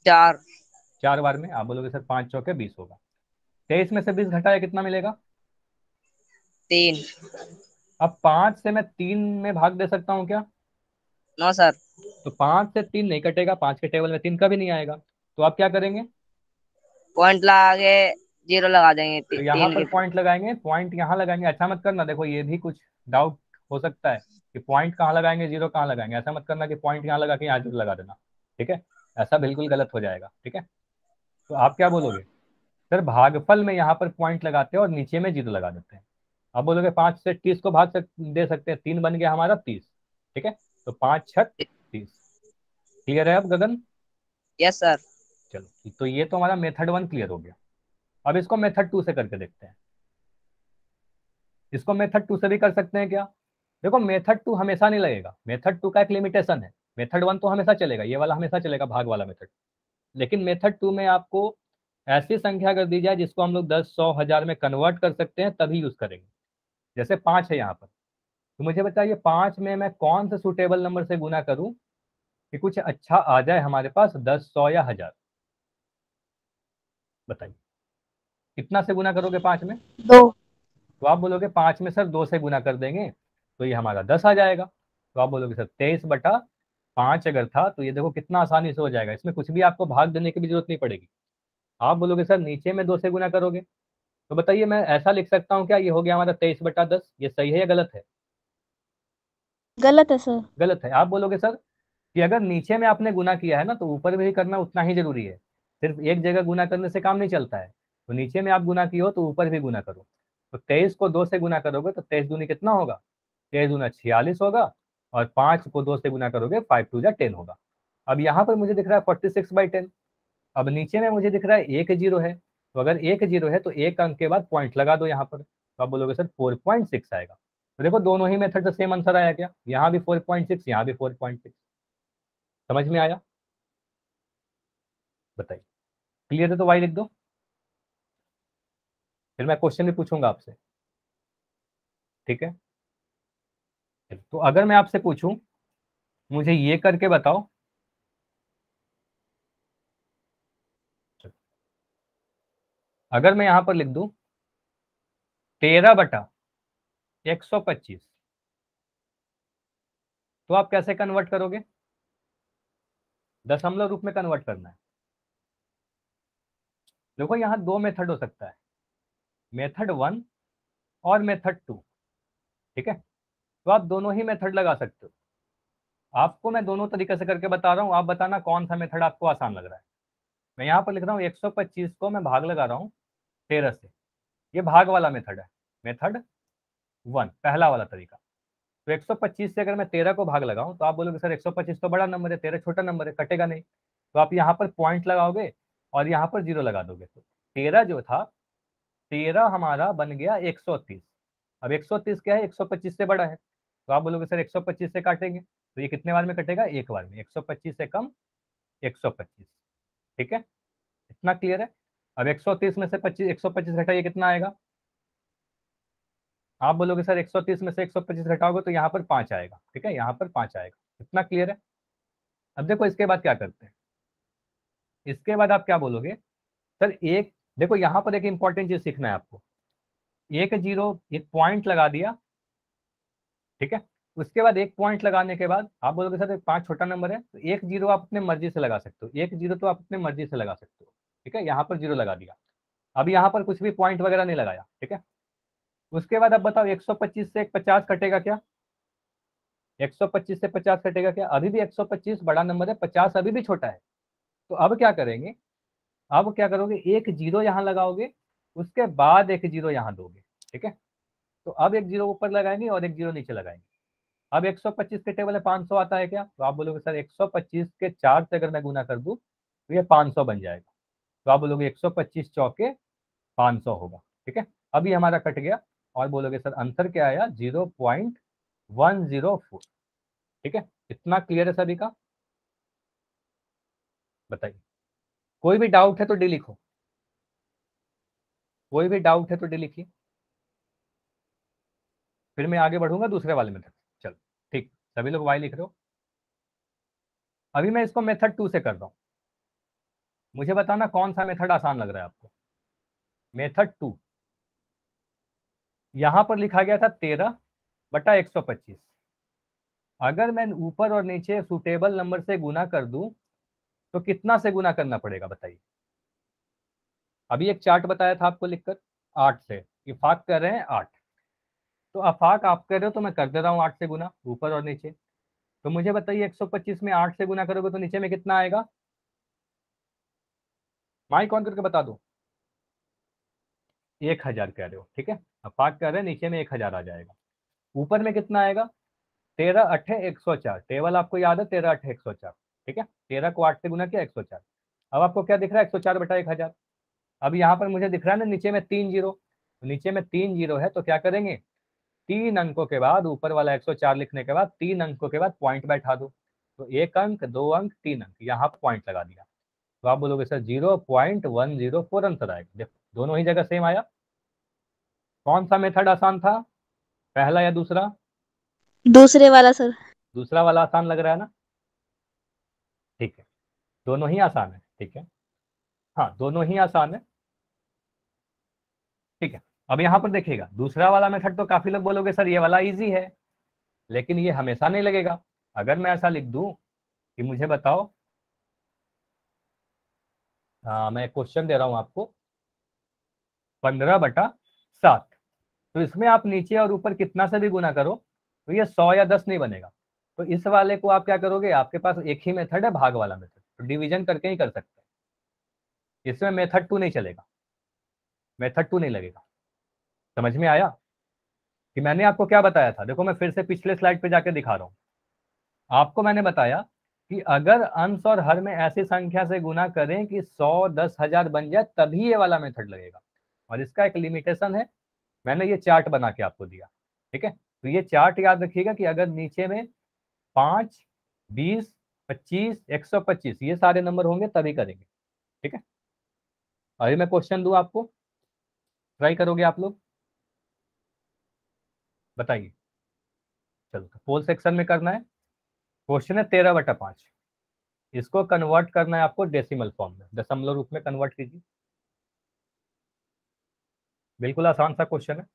4। 4 बार में। आप बोलोगे सर 5 चौके 20 होगा। 23 में से 20 घटाया कितना मिलेगा? 3। अब 5 से मैं 3 में भाग दे सकता हूँ क्या? No sir. तो 5 से 3 नहीं कटेगा, 5 के टेबल में 3 का भी नहीं आएगा। तो आप क्या करेंगे? पॉइंट लगा के 0 लगा देंगे तो यहाँ 3 पर की। पॉइंट लगाएंगे, पॉइंट यहाँ लगाएंगे। अच्छा मत करना, देखो ये भी कुछ डाउट हो सकता है कि पॉइंट कहाँ लगाएंगे, जीरो कहाँ लगाएंगे। ऐसा मत करना कि पॉइंट यहाँ लगा के यहाँ जीरो लगा देना, ठीक है। ऐसा बिल्कुल गलत हो जाएगा, ठीक है। तो आप क्या बोलोगे? सर भागफल में यहाँ पर पॉइंट लगाते हैं और नीचे में जीरो लगा देते हैं। अब बोलोगे 5 से 30 को दे सकते हैं, 3 बन गया हमारा 30, ठीक है। तो 5 छक 30। क्लियर है अब गगन? Yes sir. चलो तो ये तो हमारा मेथड 1 क्लियर हो गया। अब इसको मेथड 2 से करके देखते हैं। इसको मेथड 2 से भी कर सकते हैं क्या? देखो मेथड 2 हमेशा नहीं लगेगा, मेथड 2 का एक लिमिटेशन है। मेथड 1 तो हमेशा चलेगा, ये वाला हमेशा चलेगा, भाग वाला मेथड। लेकिन मेथड 2 में आपको ऐसी संख्या कर दी जाए जिसको हम लोग 10, 100, 1000 में कन्वर्ट कर सकते हैं, तभी यूज करेंगे। जैसे 5 है यहाँ पर, तो मुझे बताइए 5 में मैं कौन से सुटेबल नंबर से गुना करूं कि कुछ अच्छा आ जाए हमारे पास, 10, 100 या 1000? बताइए कितना से गुना करोगे 5 में? 2। तो आप बोलोगे 5 में सर 2 से गुना कर देंगे तो ये हमारा 10 आ जाएगा। तो आप बोलोगे सर 23/5 अगर था तो ये देखो कितना आसानी से हो जाएगा, इसमें कुछ भी आपको भाग देने की भी जरूरत नहीं पड़ेगी। आप बोलोगे सर नीचे में 2 से गुना करोगे, तो बताइए मैं ऐसा लिख सकता हूँ क्या, ये हो गया हमारा 23/10? ये सही है या गलत है? गलत है सर। गलत है। आप बोलोगे सर कि अगर नीचे में आपने गुना किया है ना तो ऊपर भी करना उतना ही जरूरी है, सिर्फ एक जगह गुना करने से काम नहीं चलता है। तो नीचे में आप गुना किए हो तो ऊपर भी गुना करो। तो 23 को 2 से गुना करोगे तो 23 दूनी कितना होगा? 23 दूना 46 होगा, और 5 को 2 से गुना करोगे 5 2 जा 10 होगा। अब यहाँ पर मुझे दिख रहा है 46/10। अब नीचे में मुझे दिख रहा है एक जीरो है, तो अगर एक जीरो है तो एक अंक के बाद पॉइंट लगा दो यहाँ पर, तो आप बोलोगे सर 4.6 आएगा। तो देखो दोनों ही मेथड से सेम आंसर आया क्या? यहाँ भी 4.6, यहाँ भी 4.6। समझ में आया? बताइए। क्लियर है तो वाई लिख दो, फिर मैं क्वेश्चन भी पूछूंगा आपसे, ठीक है। तो अगर मैं आपसे पूछूं मुझे ये करके बताओ, अगर मैं यहां पर लिख दूं 13/125, तो आप कैसे कन्वर्ट करोगे? दशमलव रूप में कन्वर्ट करना है। देखो यहाँ दो मेथड हो सकता है, मेथड 1 और मेथड 2। ठीक है, तो आप दोनों ही मेथड लगा सकते हो। आपको मैं दोनों तरीके से करके बता रहा हूँ, आप बताना कौन सा मेथड आपको आसान लग रहा है। मैं यहाँ पर लिख रहा हूँ 125 को मैं भाग लगा रहा हूँ 13 से, ये भाग वाला मेथड है, मेथड 1, पहला वाला तरीका। तो 125 से अगर मैं 13 को भाग लगाऊं तो आप बोलोगे सर 125 तो बड़ा नंबर है, 13 छोटा नंबर है, कटेगा नहीं। तो आप यहाँ पर पॉइंट लगाओगे और यहाँ पर जीरो लगा दोगे, तो 13 जो था, 13 हमारा बन गया 130। अब 130 क्या है, 125 से बड़ा है, तो आप बोलोगे सर 125 से काटेंगे, तो ये कितने बार में कटेगा, एक बार में, 125 से कम 125। ठीक है, इतना क्लियर है। अब 130 में से 125 घटाइए, कितना आएगा, आप बोलोगे सर 130 में से 125 घटाओगे तो यहाँ पर 5 आएगा। ठीक है, यहाँ पर 5 आएगा, इतना क्लियर है। अब देखो इसके बाद क्या करते हैं, इसके बाद आप क्या बोलोगे, सर एक, देखो यहाँ पर एक इंपॉर्टेंट चीज सीखना है आपको, एक जीरो, एक पॉइंट लगा दिया, ठीक है, उसके बाद एक पॉइंट लगाने के बाद आप बोलोगे सर 5 छोटा नंबर है, तो एक जीरो आप अपने मर्जी से लगा सकते हो, एक जीरो तो आप अपने मर्जी से लगा सकते हो। ठीक है, यहाँ पर जीरो लगा दिया, अब यहाँ पर कुछ भी पॉइंट वगैरह नहीं लगाया। ठीक है, उसके बाद अब बताओ 125 से 50 कटेगा क्या, 125 से 50 कटेगा क्या, अभी भी 125 बड़ा नंबर है, 50 अभी भी छोटा है। तो अब क्या करेंगे, अब क्या करोगे, एक जीरो यहाँ लगाओगे, उसके बाद एक जीरो यहाँ दोगे। ठीक है, तो अब एक जीरो ऊपर लगाएंगे और एक जीरो नीचे लगाएंगे। अब 125 के टेबल में 500 आता है क्या, तो आप बोलोगे सर 125 के 4 से अगर मैं गुना कर दूं तो ये 500 बन जाएगा। तो आप बोलोगे 125 चौके 500 होगा। ठीक है, अभी हमारा कट गया और बोलोगे सर आंसर क्या आया, 0.104। ठीक है, इतना क्लियर है सभी का, बताइए कोई भी डाउट है तो डी लिखो, कोई भी डाउट है तो डी लिखिए, फिर मैं आगे बढ़ूंगा दूसरे वाले मेथड। चलो ठीक, सभी लोग वाई लिख रहे हो। अभी मैं इसको मेथड 2 से कर रहा हूं, मुझे बताना कौन सा मेथड आसान लग रहा है आपको। मेथड 2, यहां पर लिखा गया था 13/125, अगर मैं ऊपर और नीचे सुटेबल नंबर से गुना कर दूं तो कितना से गुना करना पड़ेगा बताइए। अभी एक चार्ट बताया था आपको लिखकर, 8 से, इफाक कर रहे हैं 8, तो अफाक आप कर रहे हो तो मैं कर दे रहा हूँ 8 से गुना ऊपर और नीचे। तो मुझे बताइए 125 में 8 से गुना करोगे तो नीचे में कितना आएगा, माइक ऑन करके बता दो। 1000 कह रहे हो, ठीक है, अफाक कर रहे हैं, नीचे में 1000 आ जाएगा। ऊपर में कितना आएगा, 13 अठे 104, टेबल आपको याद है 13 अठे 104। ठीक है, 13 को 8 से गुना किया 104। अब आपको क्या दिख रहा है, 104/1000। अब यहाँ पर मुझे दिख रहा है ना नीचे में 3 जीरो, तो नीचे में 3 जीरो है, तो क्या करेंगे, 3 अंकों के बाद ऊपर वाला 104 लिखने के बाद 3 अंकों के बाद पॉइंट बैठा दो, तो 1 अंक 2 अंक 3 अंक, यहाँ पॉइंट लगा दिया। तो आप बोलोगे सर 0.104 आंसर आएगा। देखो दोनों ही जगह सेम आया। कौन सा मेथड आसान था, पहला या दूसरा, दूसरे वाला सर। दूसरा वाला आसान लग रहा है ना, ठीक है, दोनों ही आसान है। ठीक है, हाँ दोनों ही आसान है। ठीक है, अब यहाँ पर देखिएगा दूसरा वाला मेथड, तो काफी लोग बोलोगे सर ये वाला इजी है, लेकिन ये हमेशा नहीं लगेगा। अगर मैं ऐसा लिख दूं कि मुझे बताओ, मैं क्वेश्चन दे रहा हूं आपको, 15/7, तो इसमें आप नीचे और ऊपर कितना से भी गुना करो तो ये 100 या 10 नहीं बनेगा। तो इस वाले को आप क्या करोगे, आपके पास एक ही मेथड है, भाग वाला मेथड, तो डिवीजन करके ही कर सकते हैं, इसमें मेथड 2 नहीं चलेगा, मेथड 2 नहीं लगेगा। समझ में आया कि मैंने आपको क्या बताया था, देखो मैं फिर से पिछले स्लाइड पे जाके दिखा रहा हूँ आपको। मैंने बताया कि अगर अंश और हर में ऐसी संख्या से गुना करें कि 100 10,000 बन जाए तभी ये वाला मेथड लगेगा, और इसका एक लिमिटेशन है, मैंने ये चार्ट बना के आपको दिया। ठीक है, तो ये चार्ट याद रखिएगा कि अगर नीचे में 5 20 25 125 ये सारे नंबर होंगे तभी करेंगे। ठीक है, अभी मैं क्वेश्चन दूं आपको, ट्राई करोगे आप लोग, बताइए। चलो पोल सेक्शन में करना है, क्वेश्चन है 13/5, इसको कन्वर्ट करना है आपको डेसिमल फॉर्म में, दशमलव रूप में कन्वर्ट कीजिए। बिल्कुल आसान सा क्वेश्चन है।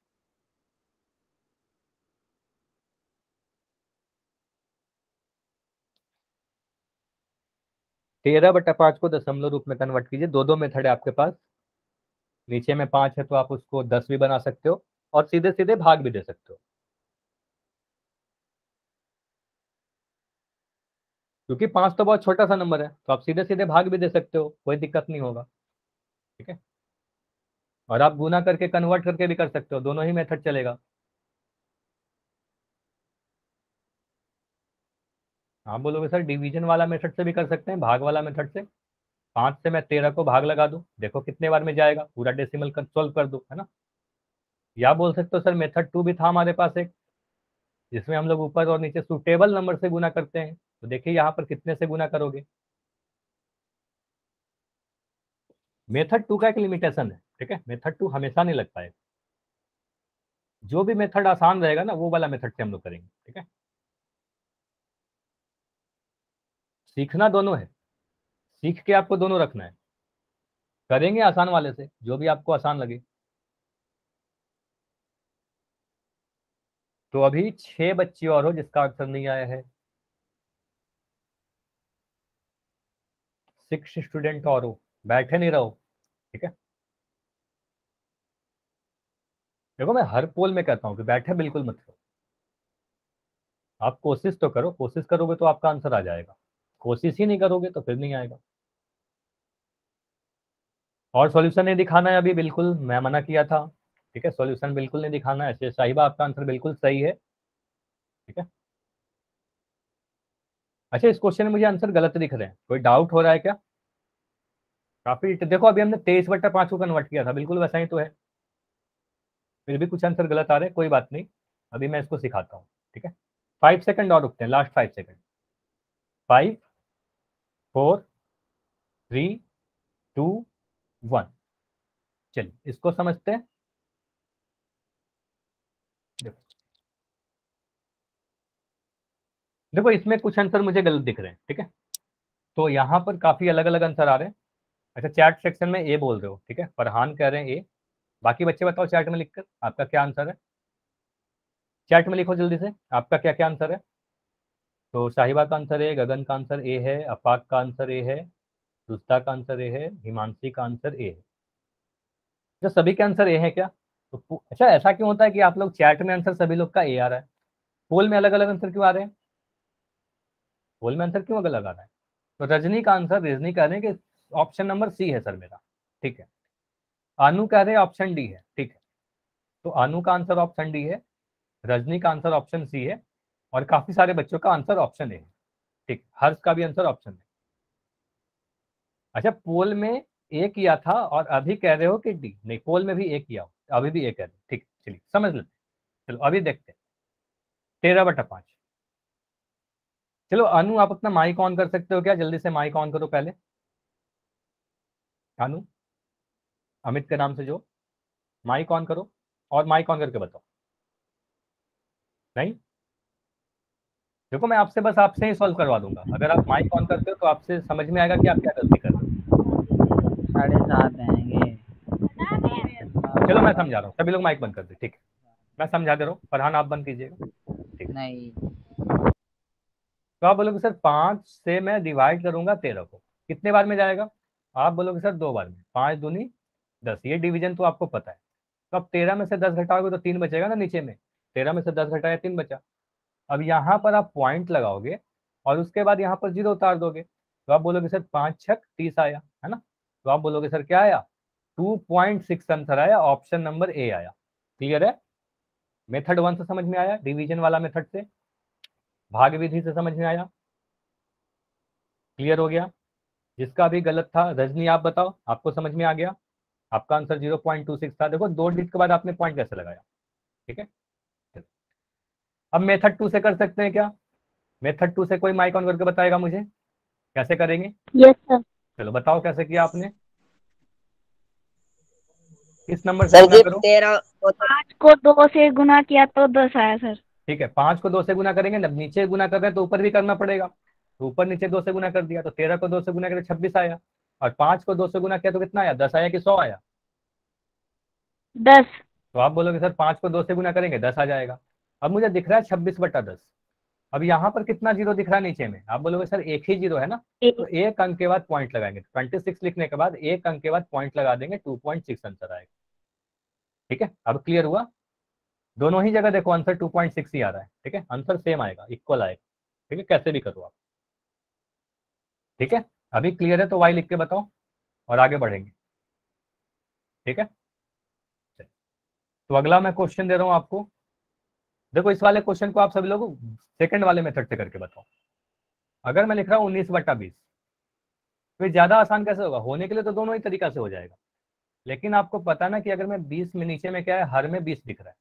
तेरह बटा पांच को दशमलव रूप में कन्वर्ट कीजिए, दो दो मेथड है आपके पास, नीचे में 5 है तो आप उसको 10 भी बना सकते हो और सीधे सीधे भाग भी दे सकते हो। क्योंकि 5 तो बहुत छोटा सा नंबर है, तो आप सीधे सीधे भाग भी दे सकते हो, कोई दिक्कत नहीं होगा। ठीक है, और आप गुना करके कन्वर्ट करके भी कर सकते हो, दोनों ही मेथड चलेगा। आप बोलोगे सर डिवीजन वाला मेथड से भी कर सकते हैं, भाग वाला मेथड से। 5 से मैं 13 को भाग लगा दूं, देखो कितने बार में जाएगा, पूरा डेसिमल सोल्व कर दूं, है ना। या बोल सकते हो सर मेथड 2 भी था हमारे पास एक, जिसमें हम लोग ऊपर और नीचे सुटेबल नंबर से गुना करते हैं। तो देखिए यहाँ पर कितने से गुना करोगे। मेथड 2 का एक लिमिटेशन है, ठीक है, मेथड 2 हमेशा नहीं लग पाएगा। जो भी मेथड आसान रहेगा ना वो वाला मेथड से हम लोग करेंगे। ठीक है, सीखना दोनों है, सीख के आपको दोनों रखना है। करेंगे आसान वाले से, जो भी आपको आसान लगे। तो अभी 6 बच्चे और हो जिसका आंसर नहीं आया है, 6 स्टूडेंट और हो, बैठे नहीं रहो। ठीक है, देखो मैं हर पोल में कहता हूँ कि बैठे बिल्कुल मत रहो। आप कोशिश तो करो, कोशिश करोगे तो आपका आंसर आ जाएगा, कोशिश ही नहीं करोगे तो फिर नहीं आएगा। और सॉल्यूशन नहीं दिखाना है अभी, बिल्कुल मैं मना किया था। ठीक है, सॉल्यूशन बिल्कुल नहीं दिखाना है। साहिबा आपका आंसर बिल्कुल सही है। ठीक है, अच्छा इस क्वेश्चन में मुझे आंसर गलत दिख रहे हैं, कोई डाउट हो रहा है क्या। काफी देखो अभी हमने 23/5 को कन्वर्ट किया था, बिल्कुल वैसा ही तो है, फिर भी कुछ आंसर गलत आ रहे हैं, कोई बात नहीं, अभी मैं इसको सिखाता हूँ। ठीक है, 5 सेकंड और रुकते हैं, लास्ट 5 सेकंड। 5, 4, 3, 2, 1। चलिए इसको समझते हैं। देखो देखो इसमें कुछ आंसर मुझे गलत दिख रहे हैं। ठीक है, तो यहाँ पर काफी अलग अलग आंसर आ रहे हैं। अच्छा चैट सेक्शन में ए बोल रहे हो, ठीक है, फरहान कह रहे हैं ए। बाकी बच्चे बताओ चैट में लिखकर आपका क्या आंसर है, चैट में लिखो जल्दी से, आपका क्या क्या आंसर है। तो शाहिबा का आंसर ए, गगन का आंसर ए है, अफाक का आंसर ए है, रुस्ता का आंसर ए है, हिमांशी का आंसर ए है। जो सभी के आंसर ए है क्या। तो अच्छा ऐसा क्यों होता है कि आप लोग चैट में आंसर सभी लोग का ए आ रहा है, पोल में अलग अलग आंसर क्यों आ रहे हैं, पोल में आंसर क्यों अलग अलग आ रहा है। तो रजनी का आंसर, रजनी कह रहे हैं कि ऑप्शन नंबर सी है सर मेरा। ठीक है, अनु कह रहे हैं ऑप्शन डी है। ठीक है, तो अनु का आंसर ऑप्शन डी है, रजनी का आंसर ऑप्शन सी है, और काफी सारे बच्चों का आंसर ऑप्शन ए है। ठीक, हर्ष का भी आंसर ऑप्शन है। अच्छा पोल में ए किया था और अभी कह रहे हो कि डी, नहीं पोल में भी ए किया हो, अभी भी ए कह रहे हो। ठीक, चलिए समझ लेते हैं। चलो अभी देखते हैं 13/5। चलो अनु आप अपना माइक ऑन कर सकते हो क्या, जल्दी से माइक ऑन करो पहले। अनु, अमित के नाम से जो, माइक ऑन करो और माइक ऑन करके बताओ। नहीं, देखो मैं आपसे बस आपसे ही सॉल्व करवा दूंगा, अगर आप माइक ऑन करते हो तो आपसे समझ में आएगा कि आप क्या गलती कर रहे हो। 7:30 आएंगे। चलो मैं समझा रहा हूँ, सभी लोग माइक बंद कर दे। ठीक है, मैं समझा दे रहा हूँ, फरहान आप बंद कीजिएगा। ठीक है, नहीं, तो आप बोलोगे सर 5 से मैं डिवाइड करूंगा 13 को, कितने बार में जाएगा। आप बोलोगे सर 2 बार में, 5 दूनी 10, ये डिवीजन तो आपको पता है। तो अब 13 में से 10 घटाओगे तो 3 बचेगा ना नीचे में, 13 में से 10 घटाया 3 बचा। अब यहाँ पर आप पॉइंट लगाओगे और उसके बाद यहाँ पर 0 उतार दोगे, तो आप बोलोगे सर 5 छक 30 आया, है ना। तो आप बोलोगे सर क्या आया, 2.6 आंसर आया, ऑप्शन नंबर ए आया। क्लियर है, मेथड 1 से समझ में आया, डिवीजन वाला मेथड से, भाग विधि से समझ में आया, क्लियर हो गया। जिसका भी गलत था रजनी आप बताओ, आपको समझ में आ गया, आपका आंसर 0.26 था। देखो 2 डिजिट के बाद आपने पॉइंट कैसे लगाया। ठीक है, अब मेथड 2 से कर सकते हैं क्या, मेथड 2 से कोई माइक ऑन करके बताएगा मुझे कैसे करेंगे। Yes sir. चलो बताओ कैसे किया आपने, किस नंबर से सर गुना जी करो। 13 5 को 2 से गुना किया तो 10 आया सर। ठीक है, 5 को 2 से गुना करेंगे, जब नीचे गुना कर रहे हैं तो ऊपर भी करना पड़ेगा, तो ऊपर नीचे 2 से गुना कर दिया, तो 13 को 2 से गुना करके 26 आया, और 5 को 2 से गुना किया तो कितना आया, 10 आया कि 100 आया। 10। तो आप बोलोगे सर 5 को 2 से गुना करेंगे 10 आ जाएगा। अब मुझे दिख रहा है 26/10। अब यहाँ पर कितना जीरो दिख रहा है नीचे में, आप बोलोगे सर एक ही जीरो है ना, तो एक अंक के बाद पॉइंट लगाएंगे, 26 लिखने के बाद एक अंक के बाद पॉइंट लगा देंगे, 2.6 आंसर आएगा। ठीक है, अब क्लियर हुआ, दोनों ही जगह देखो आंसर 2.6 ही आ रहा है। ठीक है, आंसर सेम आएगा, इक्वल आएगा। ठीक है, कैसे भी करो आप। ठीक है, अभी क्लियर है तो वाई लिख के बताओ और आगे बढ़ेंगे। ठीक है, तो अगला मैं क्वेश्चन दे रहा हूं आपको। देखो इस वाले क्वेश्चन को आप सभी लोग सेकंड वाले मेथड से करके बताओ। अगर मैं लिख रहा हूँ 19/20, फिर ज्यादा आसान कैसे होगा? होने के लिए तो दोनों ही तरीका से हो जाएगा, लेकिन आपको पता ना कि अगर मैं 20 में नीचे में क्या है, हर में 20 दिख रहा है,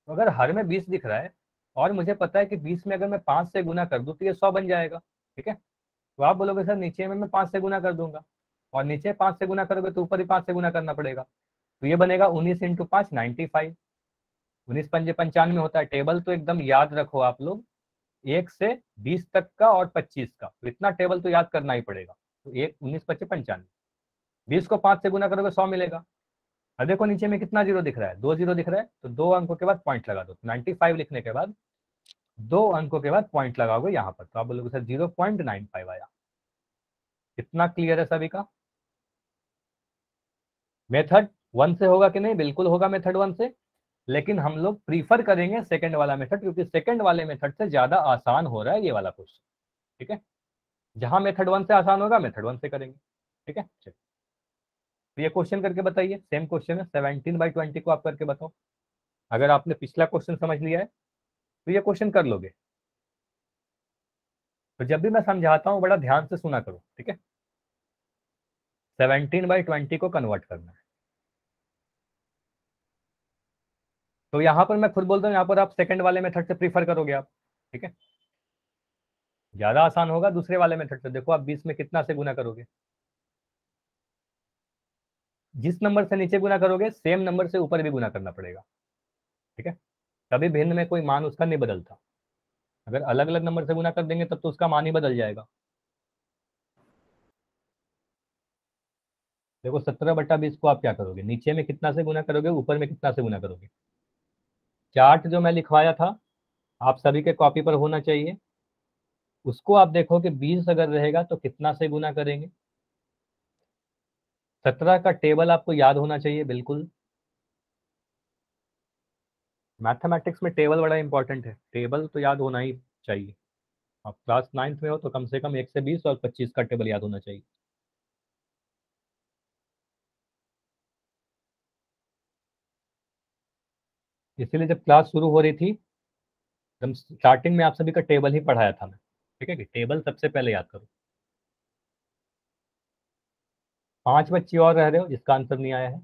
तो अगर हर में 20 दिख रहा है और मुझे पता है कि 20 में अगर मैं 5 से गुना कर दूं तो ये 100 बन जाएगा। ठीक है, तो आप बोलोगे सर नीचे में मैं 5 से गुना कर दूंगा, और नीचे 5 से गुना करोगे तो ऊपर ही 5 से गुना करना पड़ेगा, तो ये बनेगा 19 इंटू 5 95। 19 पंजे 95 होता है। टेबल तो एकदम याद रखो आप लोग, 1 से 20 तक का और 25 का, तो इतना टेबल तो याद करना ही पड़ेगा। तो 1 19 25 95, 20 को 5 से गुना करोगे 100 मिलेगा। अब देखो नीचे में कितना जीरो दिख रहा है, 2 जीरो दिख रहा है, तो 2 अंकों के बाद पॉइंट लगा दो। 95 लिखने के बाद 2 अंकों के बाद पॉइंट लगाओगे यहाँ पर, तो आप बोलोगे सर 0.95 आया। कितना क्लियर है सभी का? मेथड 1 से होगा कि नहीं? बिल्कुल होगा मेथड 1 से, लेकिन हम लोग प्रीफर करेंगे सेकंड वाला मेथड, क्योंकि सेकंड वाले मेथड से ज्यादा आसान हो रहा है ये वाला क्वेश्चन। ठीक है, जहां मेथड 1 से आसान होगा मेथड 1 से करेंगे। ठीक है, चलिए तो ये क्वेश्चन करके बताइए। सेम क्वेश्चन है, 17/20 को आप करके बताओ। अगर आपने पिछला क्वेश्चन समझ लिया है तो ये क्वेश्चन कर लोगे। तो जब भी मैं समझाता हूँ बड़ा ध्यान से सुना करो। ठीक है, 17/20 को कन्वर्ट करना है। तो यहाँ पर मैं खुद बोलता हूँ, यहाँ पर आप सेकंड वाले मेथड से प्रीफर करोगे आप। ठीक है, ज्यादा आसान होगा दूसरे वाले मेथड से। देखो आप 20 में कितना से गुना करोगे, जिस नंबर से नीचे गुना करोगे सेम नंबर से ऊपर भी गुना करना पड़ेगा। ठीक है, कभी भिन्न में कोई मान उसका नहीं बदलता। अगर अलग अलग नंबर से गुना कर देंगे तब तो उसका मान ही बदल जाएगा। देखो 17/20 को आप क्या करोगे, नीचे में कितना से गुना करोगे, ऊपर में कितना से गुना करोगे। चार्ट जो मैं लिखवाया था आप सभी के कॉपी पर होना चाहिए, उसको आप देखो कि 20 अगर रहेगा तो कितना से गुना करेंगे। 17 का टेबल आपको याद होना चाहिए बिल्कुल। मैथमेटिक्स में टेबल बड़ा इंपॉर्टेंट है, टेबल तो याद होना ही चाहिए। आप क्लास 9th में हो तो कम से कम 1 से 20 और 25 का टेबल याद होना चाहिए। इसीलिए जब क्लास शुरू हो रही थी एकदम स्टार्टिंग में आप सभी का टेबल ही पढ़ाया था मैं। ठीक है, कि टेबल सबसे पहले याद करो। 5 बच्चे और रह रहे हो जिसका आंसर नहीं आया है,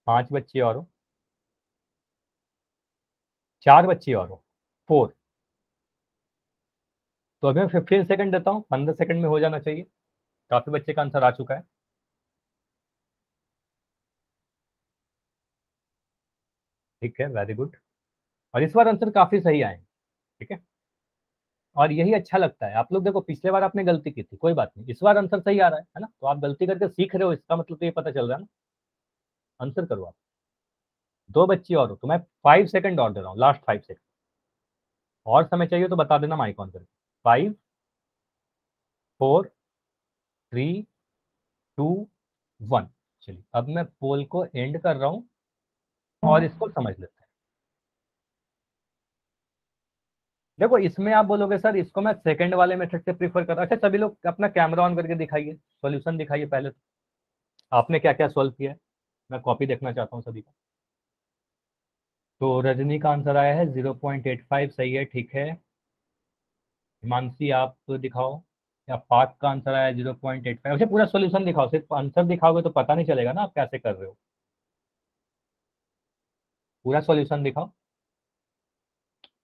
5 बच्चे और हो, 4 बच्चे और हो, 4। तो अभी मैं 15 सेकंड देता हूँ, 15 सेकंड में हो जाना चाहिए। काफी बच्चे का आंसर आ चुका है। ठीक है, वेरी गुड। और इस बार आंसर काफी सही आए। ठीक है, और यही अच्छा लगता है। आप लोग देखो पिछले बार आपने गलती की थी, कोई बात नहीं, इस बार आंसर सही आ रहा है ना, तो आप गलती करके सीख रहे हो, इसका मतलब तो ये पता चल रहा है ना। आंसर करो आप। 2 बच्ची और हो, तो मैं 5 सेकंड और दे रहा हूँ, लास्ट 5 सेकंड। और समय चाहिए तो बता देना माइक ऑन करके। 5 4 3 2 1। चलिए अब मैं पोल को एंड कर रहा हूँ और इसको समझ लेते हैं। देखो इसमें आप बोलोगे सर इसको मैं सेकंड वाले मेथड से प्रीफर कर रहा हूँ। अच्छा सभी लोग अपना कैमरा ऑन करके दिखाइए, सॉल्यूशन दिखाइए पहले तो। आपने क्या क्या सॉल्व किया है, मैं कॉपी देखना चाहता हूँ सभी का। तो रजनी का आंसर आया है 0.85, सही है, ठीक है। हिमांशी आप तो दिखाओ। या पाक का आंसर आया 0.85। अच्छा पूरा सॉल्यूशन दिखाओ, सिर्फ आंसर दिखाओगे तो पता नहीं चलेगा ना आप कैसे कर रहे हो। पूरा सॉल्यूशन दिखाओ।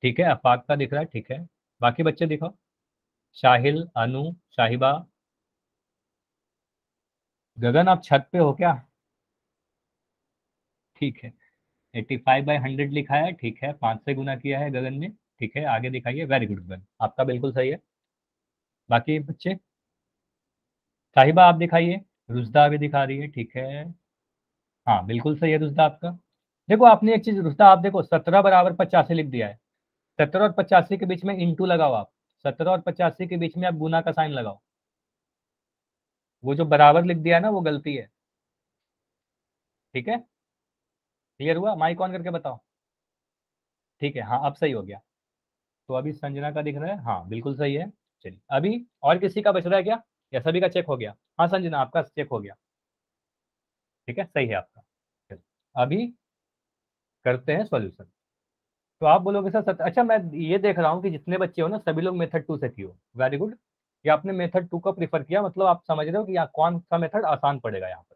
ठीक है, अफाक का दिख रहा है, ठीक है। बाकी बच्चे दिखाओ। शाहिल, अनु, शाहिबा, गगन आप छत पे हो क्या? ठीक है, 85/100 लिखा है, ठीक है, 5 से गुना किया है गगन ने। ठीक है, आगे दिखाइए। वेरी गुड गगन, आपका बिल्कुल सही है। बाकी बच्चे, साहिबा आप दिखाइए। रुजदा भी दिखा रही है, ठीक है। हाँ बिल्कुल सही है रुजदा आपका। देखो आपने एक चीज रुजदा, आप देखो 17 = 85 लिख दिया है। 70 और 85 के बीच में इंटू लगाओ आप। 70 और 85 के बीच में आप गुना का साइन लगाओ। वो जो बराबर लिख दिया है ना वो गलती है। ठीक है, क्लियर हुआ? माइक ऑन करके बताओ। ठीक है, हाँ अब सही हो गया। तो अभी संजना का दिख रहा है, हाँ बिल्कुल सही है। चलिए अभी और किसी का बच रहा है क्या, या सभी का चेक हो गया? हाँ संजना आपका चेक हो गया, ठीक है सही है आपका। चलिए अभी करते हैं सॉल्यूशन। तो आप बोलोगे सर अच्छा मैं ये देख रहा हूँ कि जितने बच्चे हो ना सभी लोग मेथड 2 से किए, वेरी गुड। ये आपने मेथड 2 का प्रीफर किया, मतलब आप समझ रहे हो कि कौन सा मेथड आसान पड़ेगा यहाँ पर।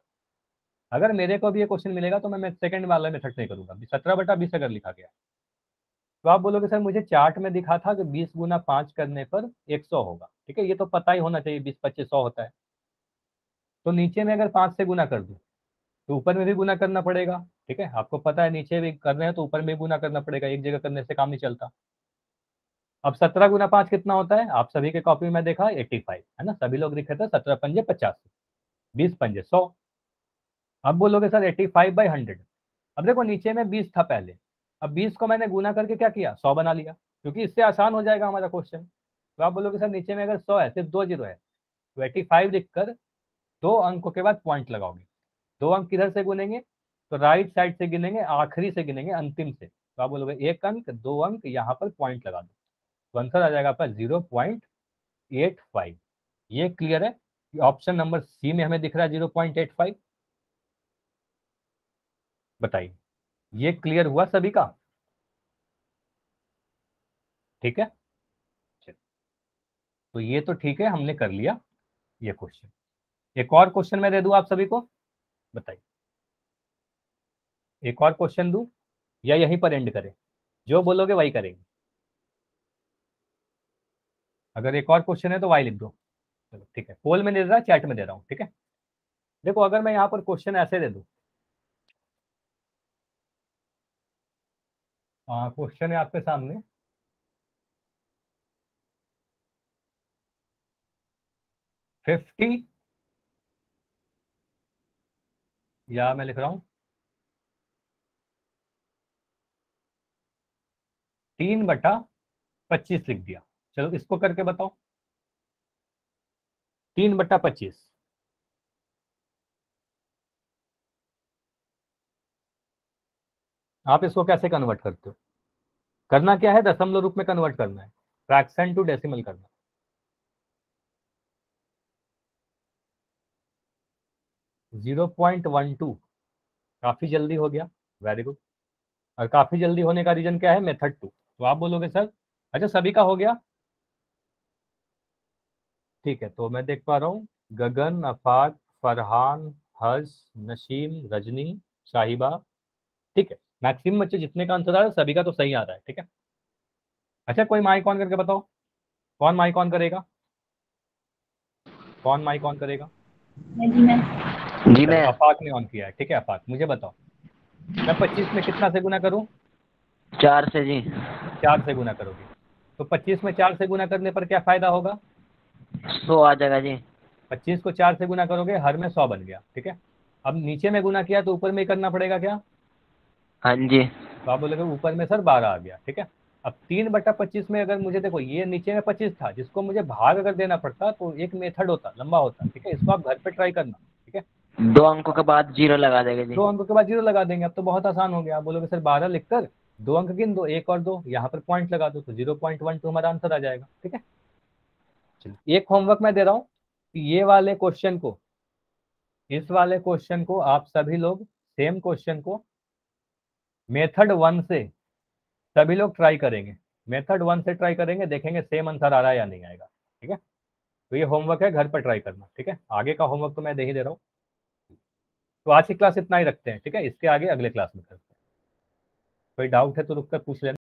अगर मेरे को भी ये क्वेश्चन मिलेगा तो मैं सेकंड वाला मेथड नहीं करूंगा, 17/20 अगर लिखा गया। तो आप बोलोगे सर मुझे चार्ट में दिखा था कि 20 गुना 5 करने पर 100 होगा, ठीक है ये तो पता ही होना चाहिए, 20 25 100 होता है। तो नीचे में अगर 5 से गुना कर दूं तो ऊपर में भी गुना करना पड़ेगा, ठीक है आपको पता है नीचे भी कर रहे हैं तो ऊपर में भी गुना करना पड़ेगा, एक जगह करने से काम नहीं चलता। अब 17 गुना 5 कितना होता है, आप सभी के कॉपी में देखा 85 है ना, सभी लोग लिखे थे 17 पंजे 50, 20 पंजे 100। अब बोलोगे सर 85/100। अब देखो नीचे में 20 था पहले, अब 20 को मैंने गुना करके क्या किया 100 बना लिया, क्योंकि इससे आसान हो जाएगा हमारा क्वेश्चन। तो आप बोलोगे सर नीचे में अगर 100 है सिर्फ 2 जीरो है, तो 85 लिखकर 2 अंकों के बाद पॉइंट लगाओगे। 2 अंक किधर से गुनेंगे, तो राइट साइड से गिनेंगे, आखिरी से गिनेंगे, अंतिम से। तो आप बोलोगे 1 अंक 2 अंक यहाँ पर पॉइंट लगा दो, तो आंसर आ जाएगा आपका 0.85। ये क्लियर है कि ऑप्शन नंबर सी में हमें दिख रहा है 0.85। बताइए ये क्लियर हुआ सभी का, ठीक है। तो ये तो ठीक है, हमने कर लिया ये क्वेश्चन। एक और क्वेश्चन मैं दे दूं आप सभी को, बताइए एक और क्वेश्चन दूं या यहीं पर एंड करें, जो बोलोगे वही करेंगे। अगर एक और क्वेश्चन है तो वाई लिख दो, चलो ठीक है, पोल में दे रहा चैट में दे रहा हूँ, ठीक है। देखो अगर मैं यहाँ पर क्वेश्चन ऐसे दे दूं, क्वेश्चन है आपके सामने 50, या मैं लिख रहा हूं 3/25 लिख दिया। चलो इसको करके बताओ, 3/25। आप इसको कैसे कन्वर्ट करते हो, करना क्या है दशमलव रूप में कन्वर्ट करना है, फ्रैक्शन टू डेसिमल करना। 0.12, काफी जल्दी हो गया, वेरी गुड। और काफी जल्दी होने का रीजन क्या है, मेथड 2। तो आप बोलोगे सर अच्छा सभी का हो गया, ठीक है। तो मैं देख पा रहा हूँ गगन, अफाक, फरहान, हर्ष, नसीम, रजनी, साहिबा, ठीक है। मैक्सिमम बच्चे जितने का आंसर आ रहा है सभी का तो सही आ रहा है, ठीक है। अच्छा कोई माइक ऑन करके बताओ, कौन माइक ऑन करेगा, कौन माइक ऑन करेगा? जी मैं अफाक ने ऑन किया है, ठीक है। अफाक मुझे बताओ मैं 25 में कितना से गुना करूं? 4 से जी 4 से गुना करोगे, तो 25 में 4 से गुना करने पर क्या फायदा होगा? 100 आ जाएगा जी। 25 को 4 से गुना करोगे, हर में 100 बन गया, ठीक है। अब नीचे में गुना किया तो ऊपर में ही करना पड़ेगा क्या? हाँ जी तो आप बोलोगे ऊपर में सर 12 आ गया, ठीक है। अब 3/25 में अगर मुझे देखो ये नीचे में 25 था, जिसको मुझे भाग अगर देना पड़ता तो एक मेथड होता लंबा होता, ठीक है। इसको आप घर पे ट्राई करना, ठीक है। 2 अंकों के बाद 0 लगा देगा जी। 2 अंकों के बाद 0 लगा देंगे, अब तो बहुत आसान हो गया। आप बोलोगे सर 12 लिखकर 2 अंक गिन दो, 1 और 2 यहाँ पर पॉइंट लगा दो, तो 0.12 हमारा आंसर आ जाएगा, ठीक है। चलिए एक होमवर्क मैं दे रहा हूँ कि ये वाले क्वेश्चन को, इस वाले क्वेश्चन को आप सभी लोग सेम क्वेश्चन को मेथड 1 से सभी लोग ट्राई करेंगे, मेथड 1 से ट्राई करेंगे, देखेंगे सेम आंसर आ रहा है या नहीं आएगा, ठीक है। तो ये होमवर्क है, घर पर ट्राई करना, ठीक है। आगे का होमवर्क तो मैं दे ही दे रहा हूँ। तो आज की क्लास इतना ही रखते हैं, ठीक है, इसके आगे अगले क्लास में करते हैं। कोई डाउट है तो रुक कर पूछ लेना।